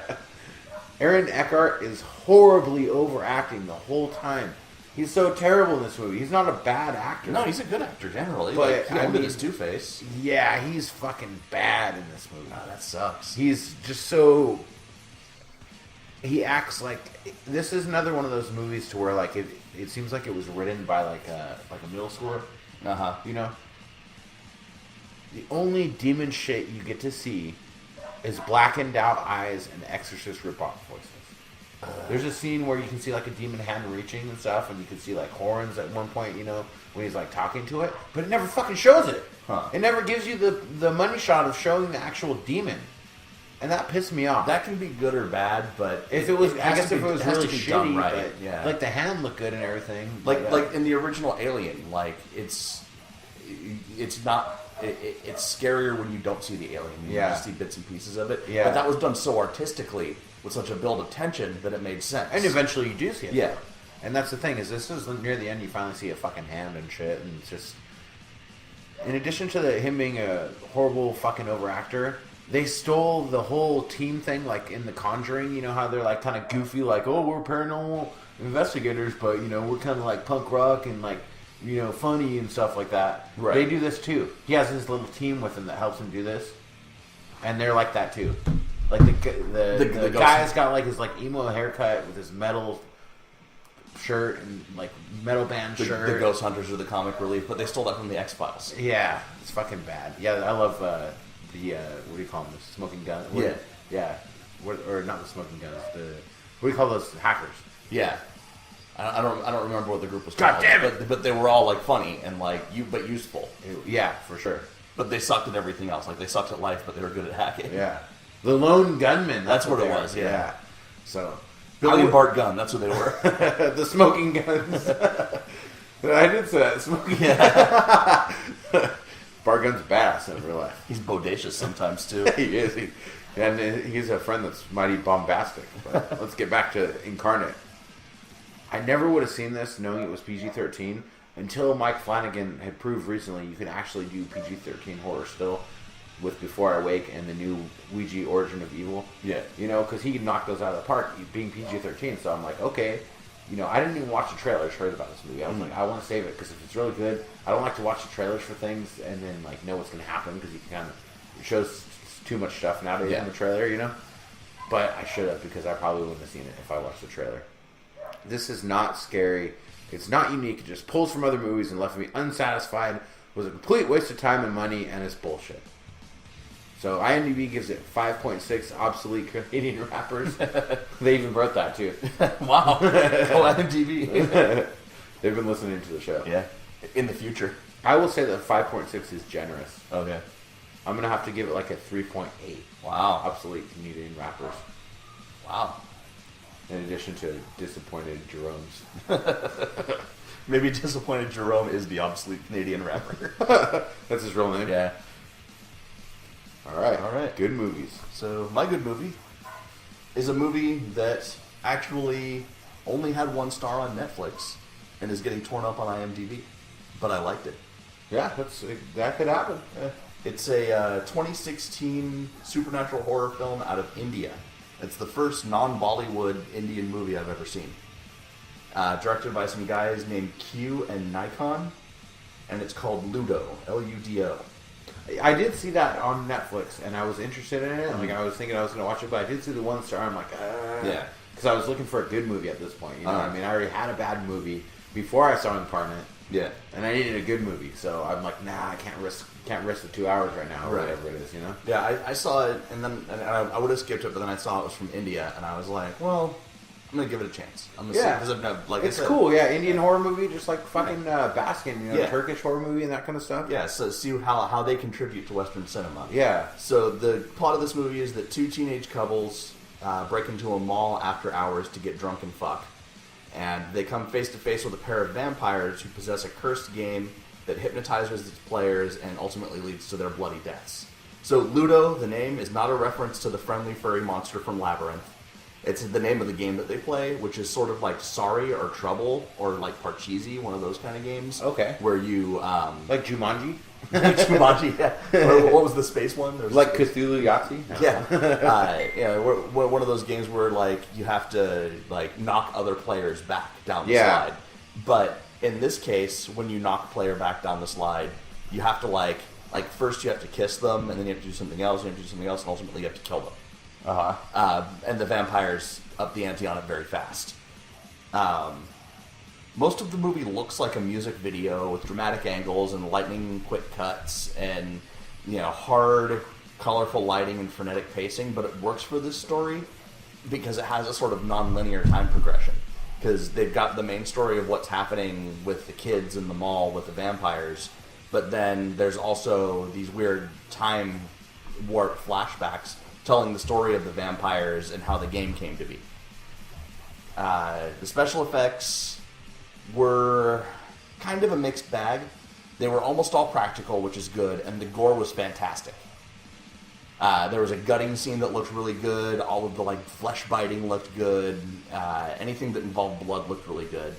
Speaker 3: Aaron Eckhart is horribly overacting the whole time. He's so terrible in this movie. He's not a bad actor.
Speaker 2: No, he's a good actor generally.
Speaker 3: But,
Speaker 2: Like, look at his Two-Face.
Speaker 3: Yeah, he's fucking bad in this movie.
Speaker 2: Oh, that sucks.
Speaker 3: He's just so... He acts like... This is another one of those movies to where, like, it seems like it was written by, like a middle schooler.
Speaker 2: Uh-huh.
Speaker 3: You know? The only demon shit you get to see is blackened out eyes and Exorcist ripoff voices. There's a scene where you can see like a demon hand reaching and stuff, and you can see like horns at one point, when he's like talking to it, but it never fucking shows it.
Speaker 2: Huh.
Speaker 3: It never gives you the money shot of showing the actual demon. And that pissed me off.
Speaker 2: That can be good or bad, but
Speaker 3: if it was,
Speaker 2: has
Speaker 3: I guess
Speaker 2: to
Speaker 3: if
Speaker 2: be-
Speaker 3: it was
Speaker 2: has to
Speaker 3: really
Speaker 2: be done
Speaker 3: shitty,
Speaker 2: right,
Speaker 3: but,
Speaker 2: yeah.
Speaker 3: like the hand looked good and everything.
Speaker 2: Like in the original Alien, like it's not. It's scarier when you don't see the alien. You just see bits and pieces of it.
Speaker 3: Yeah.
Speaker 2: But that was done so artistically with such a build of tension that it made sense.
Speaker 3: And eventually you do see it.
Speaker 2: Yeah.
Speaker 3: And that's the thing, is this is near the end, you finally see a fucking hand and shit, and it's just... In addition to him being a horrible fucking overactor, they stole the whole team thing, like in The Conjuring, you know how they're like kind of goofy, like, oh, we're paranormal investigators, but, we're kind of like punk rock and like, funny and stuff like that.
Speaker 2: Right.
Speaker 3: They do this too. He has his little team with him that helps him do this, and they're like that too. Like the guy's got like his like emo haircut with his metal shirt and like metal band shirt.
Speaker 2: The Ghost Hunters are the comic relief, but they stole that from the X-Files.
Speaker 3: Yeah, it's fucking bad. Yeah, I love the what do you call them? The smoking gun. Or not the smoking guns. What do you call those hackers?
Speaker 2: Yeah. I don't remember what the group was
Speaker 3: God
Speaker 2: called.
Speaker 3: damn it!
Speaker 2: But they were all like funny and like but useful.
Speaker 3: Yeah, for sure.
Speaker 2: But they sucked at everything else. Like they sucked at life, but they were good at hacking.
Speaker 3: Yeah. The Lone Gunmen.
Speaker 2: That's what
Speaker 3: they
Speaker 2: it
Speaker 3: were.
Speaker 2: was. Yeah.
Speaker 3: So
Speaker 2: Billy and Bart Gunn. That's what they were.
Speaker 3: the smoking guns. I did say that. Smoking.
Speaker 2: Yeah.
Speaker 3: Bart Gunn's badass in real life.
Speaker 2: He's bodacious sometimes too.
Speaker 3: He is. And he's a friend that's mighty bombastic. But let's get back to Incarnate. I never would have seen this knowing it was PG-13 until Mike Flanagan had proved recently you can actually do PG-13 horror still with Before I Wake and the new Ouija Origin of Evil.
Speaker 2: Yeah.
Speaker 3: You know, because he knocked those out of the park being PG-13. So I'm like, okay. You know, I didn't even watch the trailer. I just heard about this movie. I was like, I want to save it because if it's really good, I don't like to watch the trailers for things and then like know what's going to happen because you can kind of it shows too much stuff nowadays in the trailer, you know. But I should have because I probably wouldn't have seen it if I watched the trailer. This is not scary. It's not unique. It just pulls from other movies and left me unsatisfied. It was a complete waste of time and money, and it's bullshit. So IMDb gives it 5.6 obsolete Canadian rappers. They even wrote that too.
Speaker 2: Wow. Oh, IMDb.
Speaker 3: They've been listening to the show.
Speaker 2: Yeah. In the future.
Speaker 3: I will say that 5.6 is generous.
Speaker 2: Okay.
Speaker 3: I'm going to have to give it like a 3.8.
Speaker 2: Wow.
Speaker 3: Obsolete Canadian rappers.
Speaker 2: Wow.
Speaker 3: In addition to Disappointed Jerome's.
Speaker 2: Maybe Disappointed Jerome is the obsolete Canadian rapper.
Speaker 3: That's his real name?
Speaker 2: Yeah.
Speaker 3: All right.
Speaker 2: All right.
Speaker 3: Good movies.
Speaker 2: So, my good movie is a movie that actually only had 1 star on Netflix and is getting torn up on IMDb. But I liked it.
Speaker 3: Yeah, that could happen.
Speaker 2: It's a 2016 supernatural horror film out of India. It's the first non-Bollywood Indian movie I've ever seen. Directed by some guys named Q and Nikon, and it's called Ludo, Ludo.
Speaker 3: I did see that on Netflix, and I was interested in it. Like I was thinking I was going to watch it, but I did see the 1 star. I'm like,
Speaker 2: yeah,
Speaker 3: because I was looking for a good movie at this point. You know what I mean? I already had a bad movie before I saw Incarnate.
Speaker 2: Yeah,
Speaker 3: and I needed a good movie, so I'm like, nah, I can't risk the 2 hours right now, or whatever it is, you know?
Speaker 2: Yeah, I saw it, and then I would have skipped it, but then I saw it was from India, and I was like, well, I'm gonna give it a chance. I'm gonna see because I've never, like
Speaker 3: it's
Speaker 2: I said,
Speaker 3: cool. Yeah, Indian horror movie, just like fucking Baskin, you know, Turkish horror movie and that kind of stuff.
Speaker 2: Yeah, so see how they contribute to Western cinema.
Speaker 3: Yeah.
Speaker 2: So the plot of this movie is that 2 teenage couples break into a mall after hours to get drunk and fuck. And they come face to face with a pair of vampires who possess a cursed game that hypnotizes its players and ultimately leads to their bloody deaths. So Ludo, the name, is not a reference to the friendly furry monster from Labyrinth. It's the name of the game that they play, which is sort of like Sorry or Trouble or like Parcheesi, one of those kind of games.
Speaker 3: Okay.
Speaker 2: Where you...
Speaker 3: like Jumanji?
Speaker 2: Jumanji, yeah. What was the space one?
Speaker 3: Like Cthulhu Yahtzee? No.
Speaker 2: Yeah. One of those games where like you have to like knock other players back down the slide. But in this case, when you knock a player back down the slide, you have to like first you have to kiss them, and then you have to do something else, and ultimately you have to kill them. And the vampires up the ante on it very fast. Most of the movie looks like a music video with dramatic angles and lightning quick cuts and hard, colorful lighting and frenetic pacing, but it works for this story because it has a sort of non-linear time progression. Because they've got the main story of what's happening with the kids in the mall with the vampires, but then there's also these weird time warp flashbacks telling the story of the vampires and how the game came to be. The special effects were kind of a mixed bag. They were almost all practical, which is good, and the gore was fantastic. There was a gutting scene that looked really good. All of the flesh biting looked good. Anything that involved blood looked really good.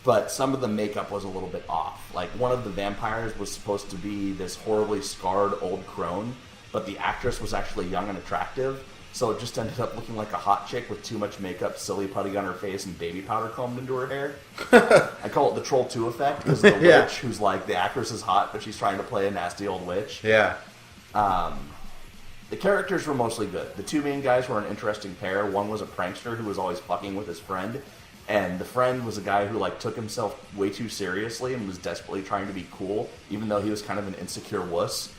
Speaker 2: But some of the makeup was a little bit off. Like one of the vampires was supposed to be this horribly scarred old crone, but the actress was actually young and attractive, so it just ended up looking like a hot chick with too much makeup, silly putty on her face, and baby powder combed into her hair. I call it the Troll 2 effect, because the witch, who's the actress is hot, but she's trying to play a nasty old witch.
Speaker 3: Yeah.
Speaker 2: The characters were mostly good. The 2 main guys were an interesting pair. One was a prankster who was always fucking with his friend, and the friend was a guy who took himself way too seriously and was desperately trying to be cool, even though he was kind of an insecure wuss.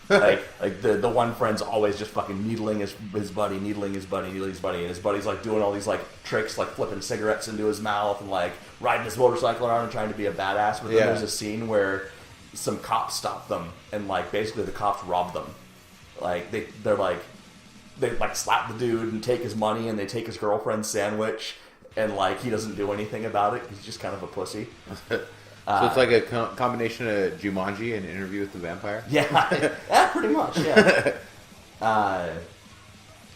Speaker 2: like the one friend's always just fucking needling his buddy, needling his buddy, and his buddy's like doing all these like tricks, like flipping cigarettes into his mouth and like riding his motorcycle around and trying to be a badass. But then there's a scene where some cops stop them and like basically the cops rob them. Like they slap the dude and take his money and they take his girlfriend's sandwich and like he doesn't do anything about it. He's just kind of a pussy.
Speaker 3: So it's like a combination of Jumanji and Interview with the Vampire?
Speaker 2: Yeah, pretty much, yeah.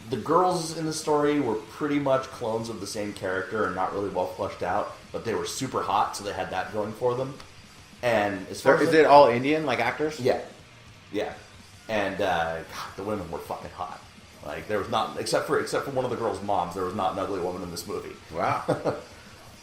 Speaker 2: The girls in the story were pretty much clones of the same character and not really well fleshed out, but they were super hot, so they had that going for them. And as far as
Speaker 3: is it all Indian, like actors?
Speaker 2: Yeah. And God, the women were fucking hot. Like there was not, except for one of the girls' moms, there was not an ugly woman in this movie.
Speaker 3: Wow.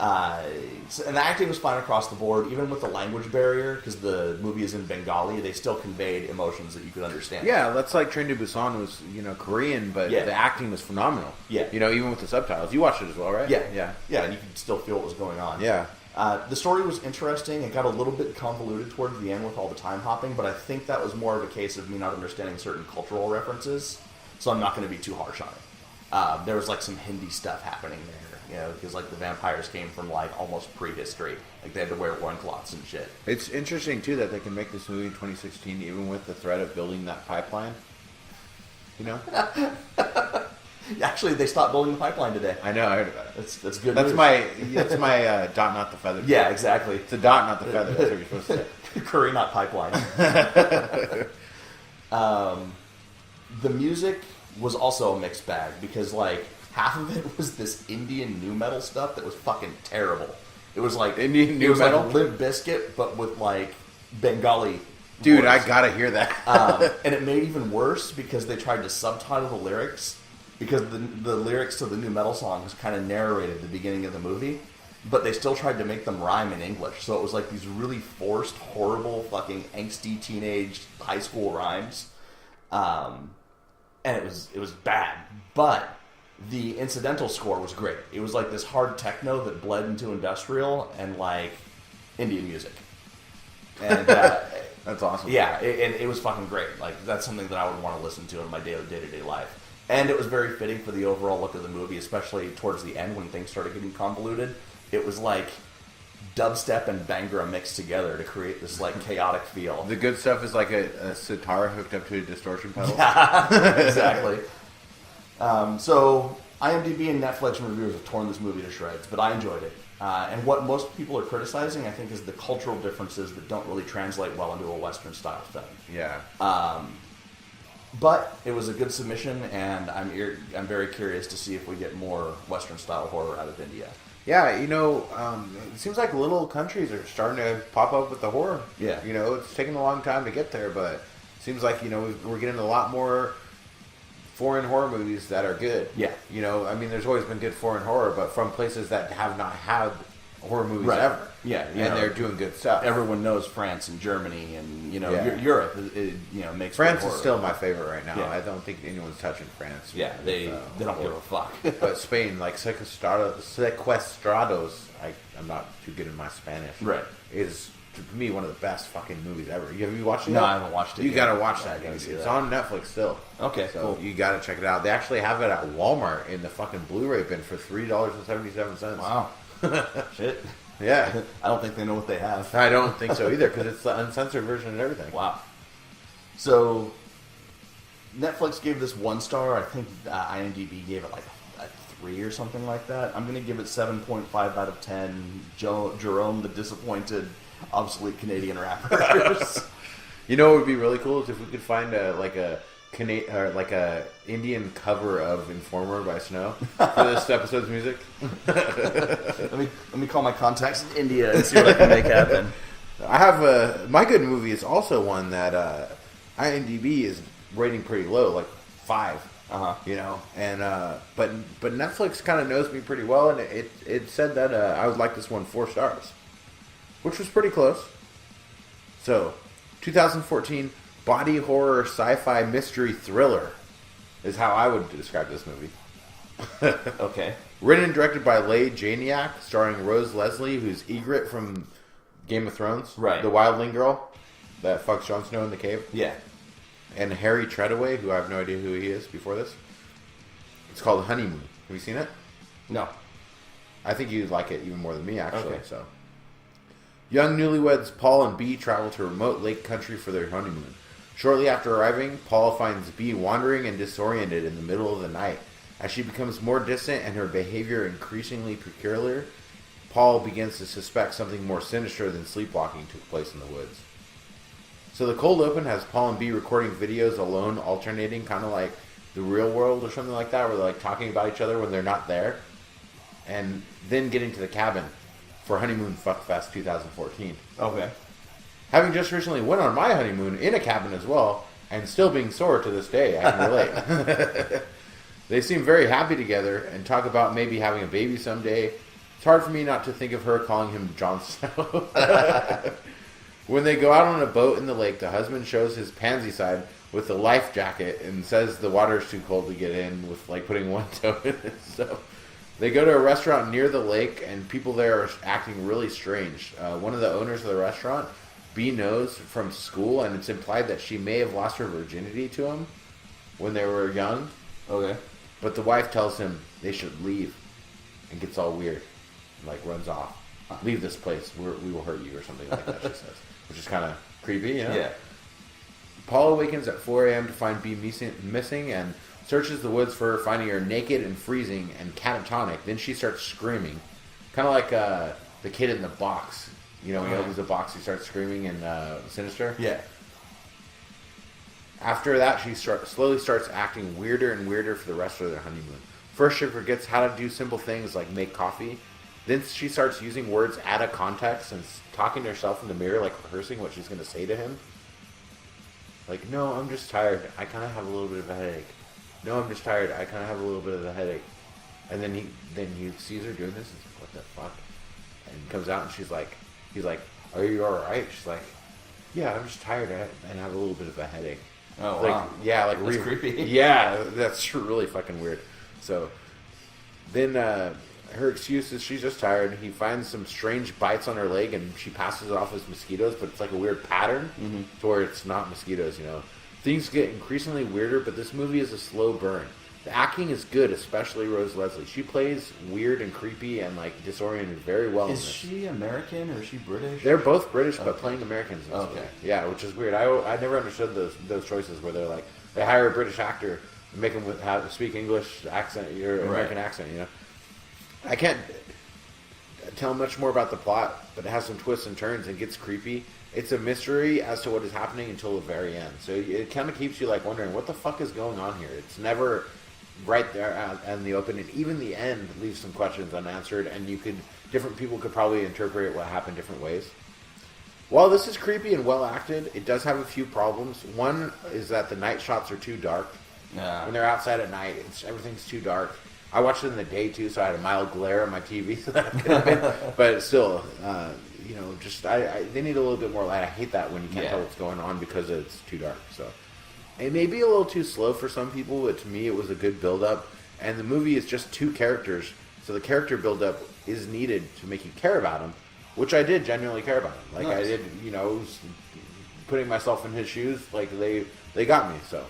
Speaker 2: And the acting was fine across the board, even with the language barrier, because the movie is in Bengali. They still conveyed emotions that you could understand.
Speaker 3: Yeah, that's like Train to Busan was, Korean, but the acting was phenomenal.
Speaker 2: Yeah,
Speaker 3: even with the subtitles. You watched it as well, right?
Speaker 2: Yeah, and you could still feel what was going on.
Speaker 3: Yeah.
Speaker 2: The story was interesting. It got a little bit convoluted towards the end with all the time hopping, but I think that was more of a case of me not understanding certain cultural references, so I'm not going to be too harsh on it. There was like some Hindi stuff happening there. Because like the vampires came from like almost prehistory. Like they had to wear loincloths and shit.
Speaker 3: It's interesting too that they can make this movie in 2016 even with the threat of building that pipeline.
Speaker 2: Actually, they stopped building the pipeline today.
Speaker 3: I know, I heard about it.
Speaker 2: That's good.
Speaker 3: That's
Speaker 2: news.
Speaker 3: that's my dot, not the feather.
Speaker 2: Yeah, exactly.
Speaker 3: It's a dot, not the feather. That's what you're supposed to say.
Speaker 2: Curry, not pipeline. The music was also a mixed bag because like half of it was this Indian nu metal stuff that was fucking terrible. It was like
Speaker 3: Indian nu metal,
Speaker 2: like Limp Bizkit, but with like Bengali.
Speaker 3: Dude,
Speaker 2: voice.
Speaker 3: I gotta hear that.
Speaker 2: And it made even worse because they tried to subtitle the lyrics because the lyrics to the nu metal song was kind of narrated at the beginning of the movie, but they still tried to make them rhyme in English. So it was like these really forced, horrible, fucking angsty teenage high school rhymes, and it was bad, but the incidental score was great. It was like this hard techno that bled into industrial and like Indian music. And
Speaker 3: that's awesome.
Speaker 2: Yeah, and it was fucking great. Like that's something that I would want to listen to in my day-to-day life. And it was very fitting for the overall look of the movie, especially towards the end when things started getting convoluted. It was like dubstep and Bhangra mixed together to create this like chaotic feel.
Speaker 3: The good stuff is like a sitar hooked up to a distortion pedal.
Speaker 2: Yeah, exactly. So IMDb and Netflix reviewers have torn this movie to shreds, but I enjoyed it. And what most people are criticizing, I think, is the cultural differences that don't really translate well into a Western-style film.
Speaker 3: Yeah.
Speaker 2: But it was a good submission, and I'm very curious to see if we get more Western-style horror out of India.
Speaker 3: Yeah, it seems like little countries are starting to pop up with the horror.
Speaker 2: Yeah.
Speaker 3: It's taken a long time to get there, but it seems like, we're getting a lot more foreign horror movies that are good.
Speaker 2: Yeah.
Speaker 3: There's always been good foreign horror, but from places that have not had horror movies ever.
Speaker 2: Yeah.
Speaker 3: And they're doing good stuff.
Speaker 2: Everyone knows France and Germany and, Europe, makes
Speaker 3: France
Speaker 2: horror.
Speaker 3: is still my favorite right now.
Speaker 2: Yeah.
Speaker 3: I don't think anyone's touching France.
Speaker 2: Yeah, they don't give a fuck.
Speaker 3: But Spain, like Sequestrados, I'm not too good in my Spanish.
Speaker 2: Right.
Speaker 3: Is, to me, one of the best fucking movies ever. Have you watched it?
Speaker 2: No, I haven't watched it
Speaker 3: You
Speaker 2: yet.
Speaker 3: gotta watch that.
Speaker 2: I gotta see
Speaker 3: It's
Speaker 2: that.
Speaker 3: on Netflix still.
Speaker 2: Okay,
Speaker 3: so
Speaker 2: cool.
Speaker 3: you gotta check it out. They actually have it at Walmart in the fucking Blu-ray bin for $3.77.
Speaker 2: Wow. Shit.
Speaker 3: Yeah.
Speaker 2: I don't think they know what they have.
Speaker 3: I don't think so either, because it's the uncensored version and everything.
Speaker 2: Wow. So, Netflix gave this 1 star. I think IMDb gave it like a 3 or something like that. I'm going to give it 7.5 out of 10. Jerome the Disappointed Obsolete Canadian Rappers.
Speaker 3: What would be really cool is if we could find a Indian cover of Informer by Snow for this episode's music.
Speaker 2: let me call my contacts in India and see what I can make happen.
Speaker 3: I have My Good Movie is also one that IMDb is rating pretty low, like 5. And but Netflix kind of knows me pretty well, and it said that I would like this one 4 stars, which was pretty close. So, 2014 body horror sci-fi mystery thriller is how I would describe this movie.
Speaker 2: Okay.
Speaker 3: Written and directed by Leigh Janiak, starring Rose Leslie, who's Ygritte from Game of Thrones,
Speaker 2: right?
Speaker 3: The wildling girl that fucks Jon Snow in the cave.
Speaker 2: Yeah.
Speaker 3: and Harry Treadaway, who I have no idea who he is before this. It's called Honeymoon. Have you seen it?
Speaker 2: No.
Speaker 3: I think you'd like it even more than me, actually.
Speaker 2: Okay.
Speaker 3: So, young newlyweds Paul and Bea travel to a remote lake country for their honeymoon. Shortly after arriving, Paul finds Bea wandering and disoriented in the middle of the night. As she becomes more distant and her behavior increasingly peculiar, Paul begins to suspect something more sinister than sleepwalking took place in the woods. So the cold open has Paul and Bea recording videos alone, alternating, kind of like The Real World or something like that, where they're like talking about each other when they're not there. And then getting to the cabin for Honeymoon Fuck Fest 2014.
Speaker 2: Okay.
Speaker 3: Having just recently went on my honeymoon in a cabin as well, and still being sore to this day, I can relate. They seem very happy together and talk about maybe having a baby someday. It's hard for me not to think of her calling him Jon Snow. When they go out on a boat in the lake, the husband shows his pansy side with the life jacket and says the water's too cold to get in with like putting one toe in it. So they go to a restaurant near the lake and people there are acting really strange. One of the owners of the restaurant, Bea, knows from school, and it's implied that she may have lost her virginity to him when they were young.
Speaker 2: Okay.
Speaker 3: But the wife tells him they should leave and gets all weird, like runs off. Leave this place, we will hurt you or something like that, she says. Which is kind of creepy, you know?
Speaker 2: Yeah.
Speaker 3: Paul awakens at 4 a.m. to find Bea missing and searches the woods for her, finding her naked and freezing and catatonic. Then she starts screaming. Kind of like the kid in the box. You know, when he opens the box, he starts screaming in Sinister.
Speaker 2: Yeah.
Speaker 3: After that, she slowly starts acting weirder and weirder for the rest of their honeymoon. First, she forgets how to do simple things like make coffee. Then she starts using words out of context and talking to herself in the mirror, like rehearsing what she's going to say to him. Like, no, I'm just tired. I kind of have a little bit of a headache. No, I'm just tired. I kind of have a little bit of a headache. And then he sees her doing this and he's like, what the fuck? And he comes out and he's like, are you alright? She's like, yeah, I'm just tired and I have a little bit of a headache.
Speaker 2: Oh,
Speaker 3: like,
Speaker 2: wow.
Speaker 3: Yeah, like
Speaker 2: that's creepy.
Speaker 3: Yeah, that's really fucking weird. So then her excuse is she's just tired. He finds some strange bites on her leg and she passes it off as mosquitoes, but it's like a weird pattern to where it's not mosquitoes, you know. Things get increasingly weirder, but this movie is a slow burn. The acting is good, especially Rose Leslie. She plays weird and creepy and like disoriented very well.
Speaker 2: Is she American or is she British?
Speaker 3: They're both British, but playing Americans. In this
Speaker 2: Okay.
Speaker 3: movie. Yeah, which is weird. I never understood those choices where they're like they hire a British actor and make him speak English accent or American accent. You know, I can't tell much more about the plot, but it has some twists and turns and gets creepy. It's a mystery as to what is happening until the very end. So it kind of keeps you like wondering what the fuck is going on here. It's never right there out in the open, and even the end leaves some questions unanswered, and different people could probably interpret what happened different ways. While this is creepy and well acted, it does have a few problems. One is that the night shots are too dark.
Speaker 2: Yeah.
Speaker 3: When they're outside at night, everything's too dark. I watched it in the day too, so I had a mild glare on my TV, so that could have been. But still, you know, just they need a little bit more light. I hate that when you can't tell what's going on because it's too dark. So it may be a little too slow for some people, but to me, it was a good build-up. And the movie is just two characters, so the character build-up is needed to make you care about them, which I did genuinely care about him. Like
Speaker 2: nice.
Speaker 3: I did, you know, putting myself in his shoes. Like they got me. So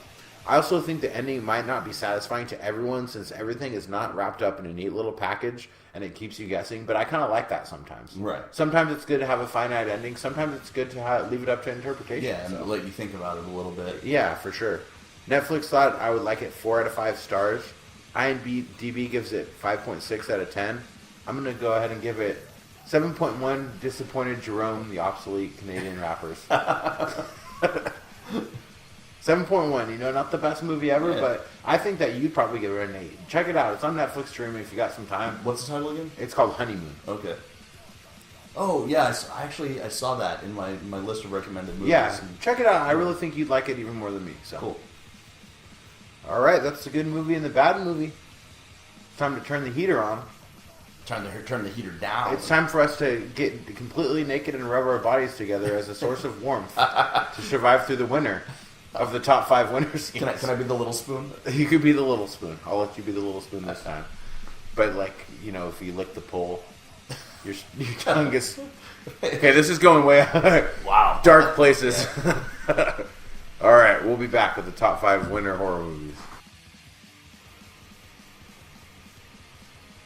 Speaker 3: I also think the ending might not be satisfying to everyone since everything is not wrapped up in a neat little package and it keeps you guessing. But I kind of like that sometimes.
Speaker 2: Right.
Speaker 3: Sometimes it's good to have a finite ending. Sometimes it's good to leave it up to interpretation.
Speaker 2: Yeah, and let you think about it a little bit.
Speaker 3: Yeah, for sure. Netflix thought I would like it 4 out of 5 stars. IMDb gives it 5.6 out of 10. I'm going to go ahead and give it 7.1 Disappointed Jerome, the obsolete Canadian rappers. 7.1, you know, not the best movie ever, but I think that you'd probably give it an 8. Check it out. It's on Netflix streaming if you got some time.
Speaker 2: What's the title again?
Speaker 3: It's called Honeymoon.
Speaker 2: Okay. Oh, yeah, I saw that in my list of recommended movies.
Speaker 3: Yeah, check it out. I really think you'd like it even more than me. So.
Speaker 2: Cool.
Speaker 3: All right, that's the good movie and the bad movie. It's time to turn the heater on.
Speaker 2: Time to turn the heater down.
Speaker 3: It's time for us to get completely naked and rub our bodies together as a source of warmth to survive through the winter of the top 5 winter scenes.
Speaker 2: Can I be the little spoon?
Speaker 3: You could be the little spoon. I'll let you be the little spoon this time. But like, you know, if you lick the pole, your tongue is... Okay, this is going way
Speaker 2: Wow.
Speaker 3: dark places. All right, we'll be back with the top 5 winter horror movies.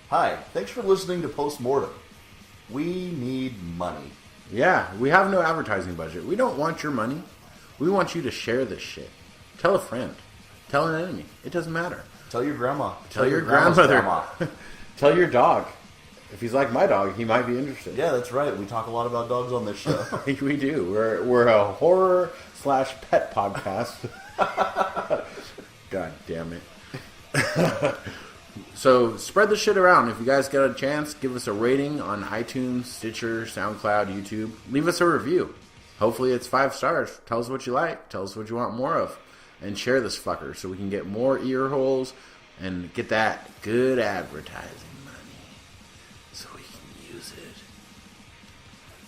Speaker 4: Hi, thanks for listening to Postmortem. We need money.
Speaker 3: Yeah, we have no advertising budget. We don't want your money. We want you to share this shit. Tell a friend. Tell an enemy. It doesn't matter.
Speaker 4: Tell your grandma.
Speaker 3: Tell your
Speaker 4: grandma's
Speaker 3: grandmother.
Speaker 4: grandma.
Speaker 3: Tell your dog. If he's like my dog, he might be interested.
Speaker 4: Yeah, that's right. We talk a lot about dogs on this show.
Speaker 3: We do. We're a horror/pet podcast. God damn it. So spread the shit around. If you guys get a chance, give us a rating on iTunes, Stitcher, SoundCloud, YouTube. Leave us a review. Hopefully it's 5 stars. Tell us what you like. Tell us what you want more of. And share this fucker so we can get more ear holes and get that good advertising money so we can use it.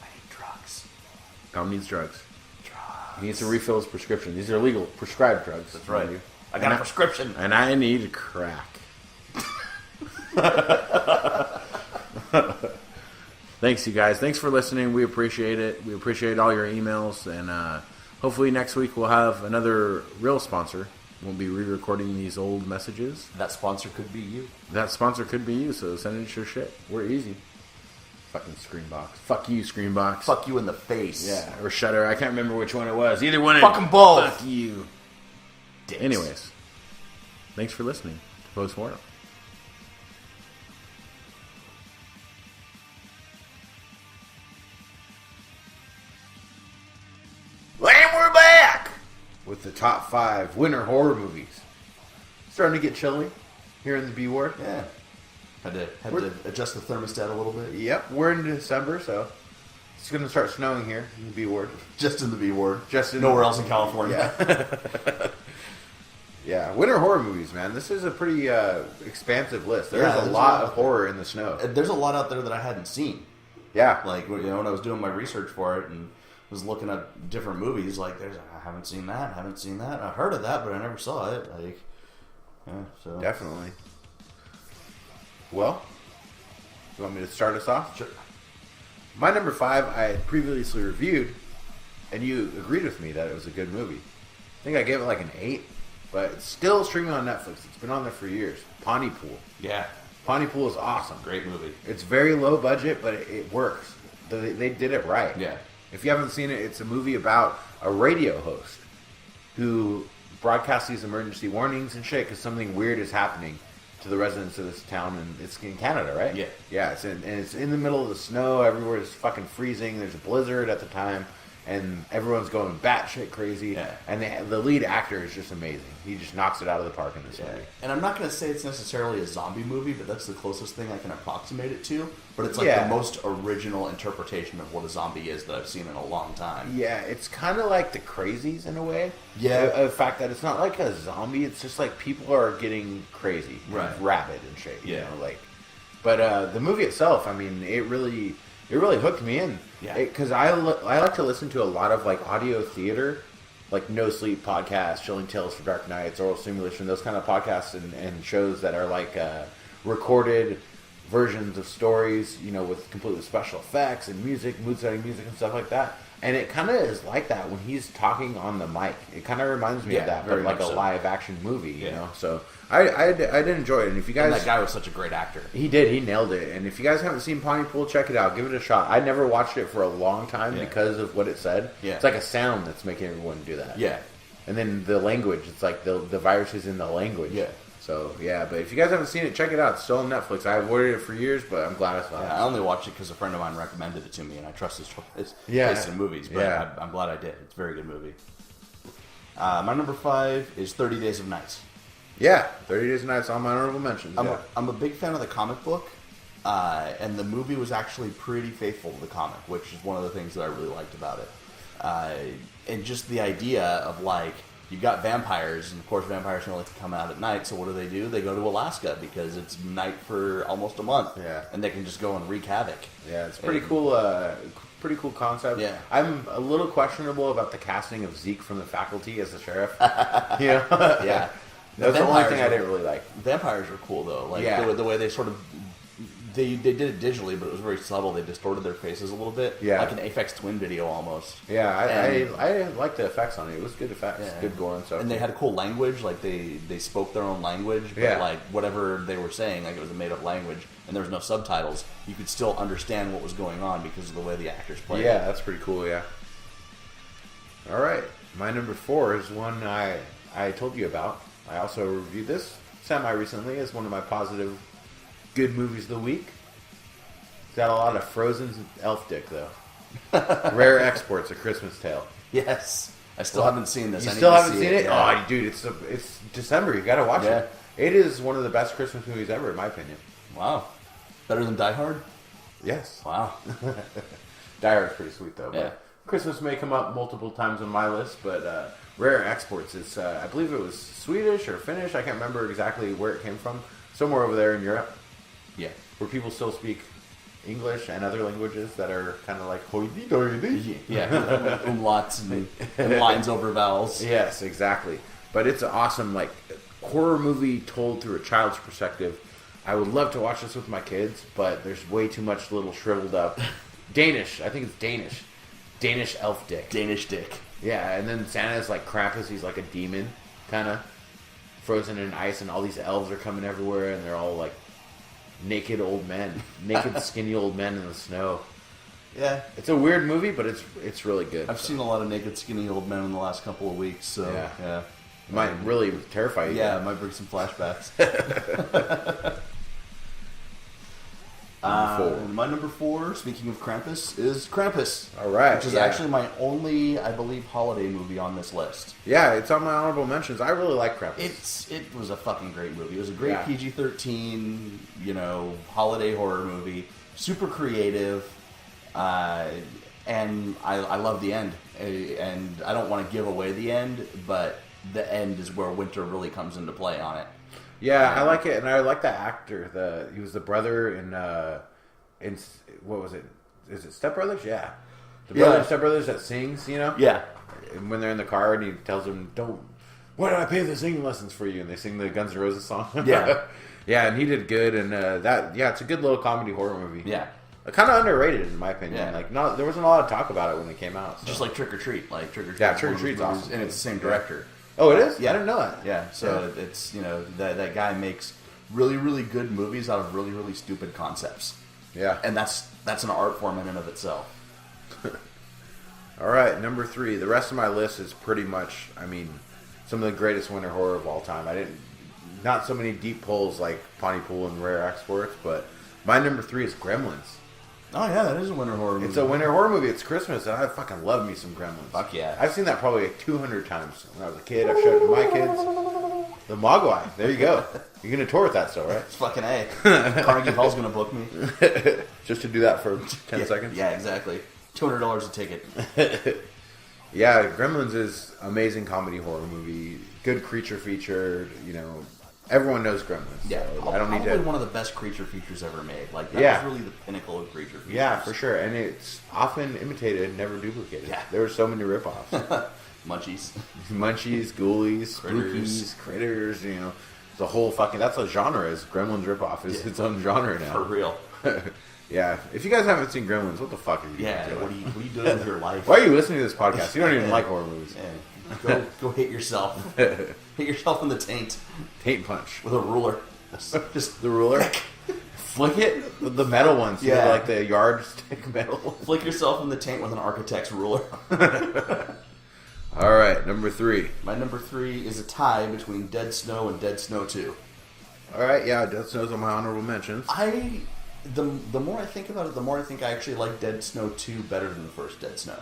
Speaker 4: I need drugs.
Speaker 3: Tom needs drugs. He needs to refill his prescription. These are legal, prescribed drugs.
Speaker 4: That's right. I got a prescription.
Speaker 3: And I need crack. Thanks, you guys. Thanks for listening. We appreciate it. We appreciate all your emails. And hopefully next week we'll have another real sponsor. We'll be re-recording these old messages.
Speaker 4: That sponsor could be you.
Speaker 3: That sponsor could be you, so send us your shit. We're easy. Fucking Screenbox. Fuck you, Screenbox.
Speaker 4: Fuck you in the face.
Speaker 3: Yeah, or Shudder. I can't remember which one it was. Either one.
Speaker 4: Fuck them both.
Speaker 3: Fuck you.
Speaker 4: Dicks.
Speaker 3: Anyways, thanks for listening to Postmortem.
Speaker 5: And we're back!
Speaker 3: With the top 5 winter horror movies. Starting to get chilly here in the B Ward.
Speaker 4: Yeah. Had to adjust the thermostat a little bit.
Speaker 3: Yep, we're in December, so it's going to start snowing here in the B Ward.
Speaker 4: Just in the B word.
Speaker 3: Just in
Speaker 4: nowhere else in California.
Speaker 3: Yeah. Yeah, winter horror movies, man. This is a pretty expansive list. There's a lot of horror in the snow.
Speaker 4: There's a lot out there that I hadn't seen.
Speaker 3: Yeah.
Speaker 4: Like, when I was doing my research for it and was looking at different movies, like, I haven't seen that, I heard of that, but I never saw it. Like, yeah, so.
Speaker 3: Definitely. Well, you want me to start us off?
Speaker 4: Sure.
Speaker 3: My number 5 I had previously reviewed, and you agreed with me that it was a good movie. I think I gave it like an 8, but it's still streaming on Netflix. It's been on there for years. Pontypool.
Speaker 4: Yeah.
Speaker 3: Pontypool is awesome.
Speaker 4: Great movie.
Speaker 3: It's very low budget, but it works. They did it right.
Speaker 4: Yeah.
Speaker 3: If you haven't seen it, it's a movie about a radio host who broadcasts these emergency warnings and shit because something weird is happening to the residents of this town, and it's in Canada, right?
Speaker 4: Yeah.
Speaker 3: Yeah, it's in the middle of the snow. Everywhere is fucking freezing. There's a blizzard at the time, and everyone's going batshit crazy.
Speaker 4: Yeah.
Speaker 3: And the lead actor is just amazing. He just knocks it out of the park in this movie.
Speaker 4: And I'm not going to say it's necessarily a zombie movie, but that's the closest thing I can approximate it to. But it's like the most original interpretation of what a zombie is that I've seen in a long time.
Speaker 3: Yeah, it's kind of like The Crazies in a way.
Speaker 4: Yeah.
Speaker 3: The fact that it's not like a zombie, it's just like people are getting crazy.
Speaker 4: Right.
Speaker 3: And rabid and shit.
Speaker 4: Yeah.
Speaker 3: You know, like. But the movie itself, I mean, it really hooked me in.
Speaker 4: Yeah.
Speaker 3: Because I like to listen to a lot of like audio theater, like No Sleep Podcast, Chilling Tales for Dark Nights, Oral Simulation, those kind of podcasts and shows that are like recorded versions of stories, you know, with completely special effects and music, mood-setting music and stuff like that. And it kind of is like that when he's talking on the mic. It kind of reminds me of that, but like a live-action movie, you know? So I did enjoy it. And if you guys...
Speaker 4: And that guy was such a great actor.
Speaker 3: He did. He nailed it. And if you guys haven't seen Pontypool, check it out. Give it a shot. I never watched it for a long time because of what it said. Yeah. It's like a sound that's making everyone do that.
Speaker 4: Yeah.
Speaker 3: And then the language. It's like the virus is in the language.
Speaker 4: Yeah.
Speaker 3: So, yeah. But if you guys haven't seen it, check it out. It's still on Netflix. I avoided it for years, but I'm glad I saw it.
Speaker 4: I only watched it because a friend of mine recommended it to me, and I trust his
Speaker 3: Yeah.
Speaker 4: taste in movies. But I'm glad I did. It's a very good movie. My number 5 is 30 Days of Night.
Speaker 3: Yeah, 30 Days of Night's on my honorable mentions.
Speaker 4: I'm a big fan of the comic book, and the movie was actually pretty faithful to the comic, which is one of the things that I really liked about it. And just the idea of, like, you've got vampires, and of course vampires can only come out at night, so what do? They go to Alaska because it's night for almost a month.
Speaker 3: Yeah.
Speaker 4: And they can just go and wreak havoc.
Speaker 3: Yeah, it's pretty cool. Pretty cool concept.
Speaker 4: Yeah.
Speaker 3: I'm a little questionable about the casting of Zeke from The Faculty as the sheriff.
Speaker 4: Yeah.
Speaker 3: That's the only thing I didn't really like.
Speaker 4: Vampires are cool, though. Like, the way they sort of They did it digitally, but it was very subtle. They distorted their faces a little bit, like an Aphex Twin video almost.
Speaker 3: Yeah, I liked the effects on it. It was good effects, good gore and stuff.
Speaker 4: And they had a cool language, like they spoke their own language, but like whatever they were saying, like it was a made up language, and there was no subtitles. You could still understand what was going on because of the way the actors played.
Speaker 3: Yeah, that's pretty cool. Yeah. All right, my number 4 is one I told you about. I also reviewed this semi-recently as one of my positive good movies of the week. It's got a lot of Frozen elf dick, though. Rare Exports, A Christmas Tale.
Speaker 4: Yes. I still haven't seen this.
Speaker 3: You still haven't seen it? Yeah. Oh, dude, it's December. You got to watch it. It is one of the best Christmas movies ever, in my opinion.
Speaker 4: Wow. Better than Die Hard?
Speaker 3: Yes.
Speaker 4: Wow.
Speaker 3: Die Hard's pretty sweet, though. But Christmas may come up multiple times on my list, but Rare Exports is, I believe it was Swedish or Finnish. I can't remember exactly where it came from. Somewhere over there in Europe.
Speaker 4: Yeah.
Speaker 3: Where people still speak English and other languages that are kind of like hoity-toity.
Speaker 4: Yeah, umlauts and lines over vowels.
Speaker 3: Yes, exactly. But it's an awesome, like, horror movie told through a child's perspective. I would love to watch this with my kids, but there's way too much little shriveled up Danish. I think it's Danish. Danish elf dick.
Speaker 4: Danish dick.
Speaker 3: Yeah, and then Santa's like Krampus. He's like a demon, kind of frozen in ice, and all these elves are coming everywhere, and they're all like naked old men, naked skinny old men in the snow.
Speaker 4: Yeah,
Speaker 3: it's a weird movie, but it's really good.
Speaker 4: I've seen a lot of naked skinny old men in the last couple of weeks, so yeah.
Speaker 3: It might really terrify you.
Speaker 4: Yeah, it might bring some flashbacks. My number 4, speaking of Krampus, is Krampus.
Speaker 3: All right.
Speaker 4: Which is actually my only, I believe, holiday movie on this list.
Speaker 3: Yeah, it's on my honorable mentions. I really like Krampus.
Speaker 4: It was a fucking great movie. It was a great PG-13, holiday horror movie. Super creative. And I love the end. And I don't want to give away the end, but the end is where winter really comes into play on it.
Speaker 3: Yeah, I like it, and I like that actor. He was the brother in what was it? Is it Step Brothers? Yeah, the brother in Step Brothers that sings.
Speaker 4: Yeah.
Speaker 3: And when they're in the car, and he tells them, "Don't. Why did I pay the singing lessons for you?" And they sing the Guns N' Roses song.
Speaker 4: Yeah,
Speaker 3: yeah, and he did good, and it's a good little comedy horror movie.
Speaker 4: Yeah.
Speaker 3: Kind of underrated in my opinion. Yeah. There wasn't a lot of talk about it when it came out. So.
Speaker 4: Just like Trick or Treat, Trick or Treat.
Speaker 3: Yeah, Trick or Treat's awesome,
Speaker 4: and it's the same director.
Speaker 3: Oh, it is? Yeah, I didn't know that.
Speaker 4: Yeah, so it's that guy makes really, really good movies out of really, really stupid concepts.
Speaker 3: Yeah,
Speaker 4: and that's an art form in and of itself.
Speaker 3: All right, number 3. The rest of my list is pretty much, some of the greatest winter horror of all time. Not so many deep pulls like Pontypool and Rare Exports, but my number 3 is Gremlins.
Speaker 4: Oh yeah, that is a winter horror movie.
Speaker 3: It's a winter horror movie. It's Christmas, and I fucking love me some Gremlins.
Speaker 4: Fuck yeah.
Speaker 3: I've seen that probably like 200 times when I was a kid. I've showed it to my kids. The Mogwai. There you go. You're going to tour with that still, right?
Speaker 4: It's fucking A. Carnegie Hall's going to book me.
Speaker 3: Just to do that for 10 seconds?
Speaker 4: Yeah, exactly. $200 a ticket.
Speaker 3: Yeah, Gremlins is amazing comedy horror movie. Good creature feature, Everyone knows Gremlins.
Speaker 4: Yeah,
Speaker 3: so I don't need to.
Speaker 4: Probably one of the best creature features ever made. That was really the pinnacle of creature features.
Speaker 3: Yeah, for sure. And it's often imitated, never duplicated. Yeah. There were so many ripoffs.
Speaker 4: Munchies,
Speaker 3: Ghoulies, Spookies, Critters. The whole fucking. That's a genre. Is Gremlins ripoff is its own genre now.
Speaker 4: For real.
Speaker 3: Yeah. If you guys haven't seen Gremlins, what the fuck are you doing?
Speaker 4: Yeah. What are you doing with your life?
Speaker 3: Why are you listening to this podcast? You don't even like horror movies.
Speaker 4: Yeah. Go hit yourself. Hit yourself in the taint.
Speaker 3: Taint punch.
Speaker 4: With a ruler.
Speaker 3: Just the ruler. Flick it. The metal ones.
Speaker 4: Yeah.
Speaker 3: Like the yardstick metal.
Speaker 4: Flick yourself in the taint with an architect's ruler.
Speaker 3: All right, number 3.
Speaker 4: My number 3 is a tie between Dead Snow and Dead Snow 2.
Speaker 3: All right, yeah, Dead Snow's on my honorable mentions.
Speaker 4: The more I think about it, the more I think I actually like Dead Snow 2 better than the first Dead Snow.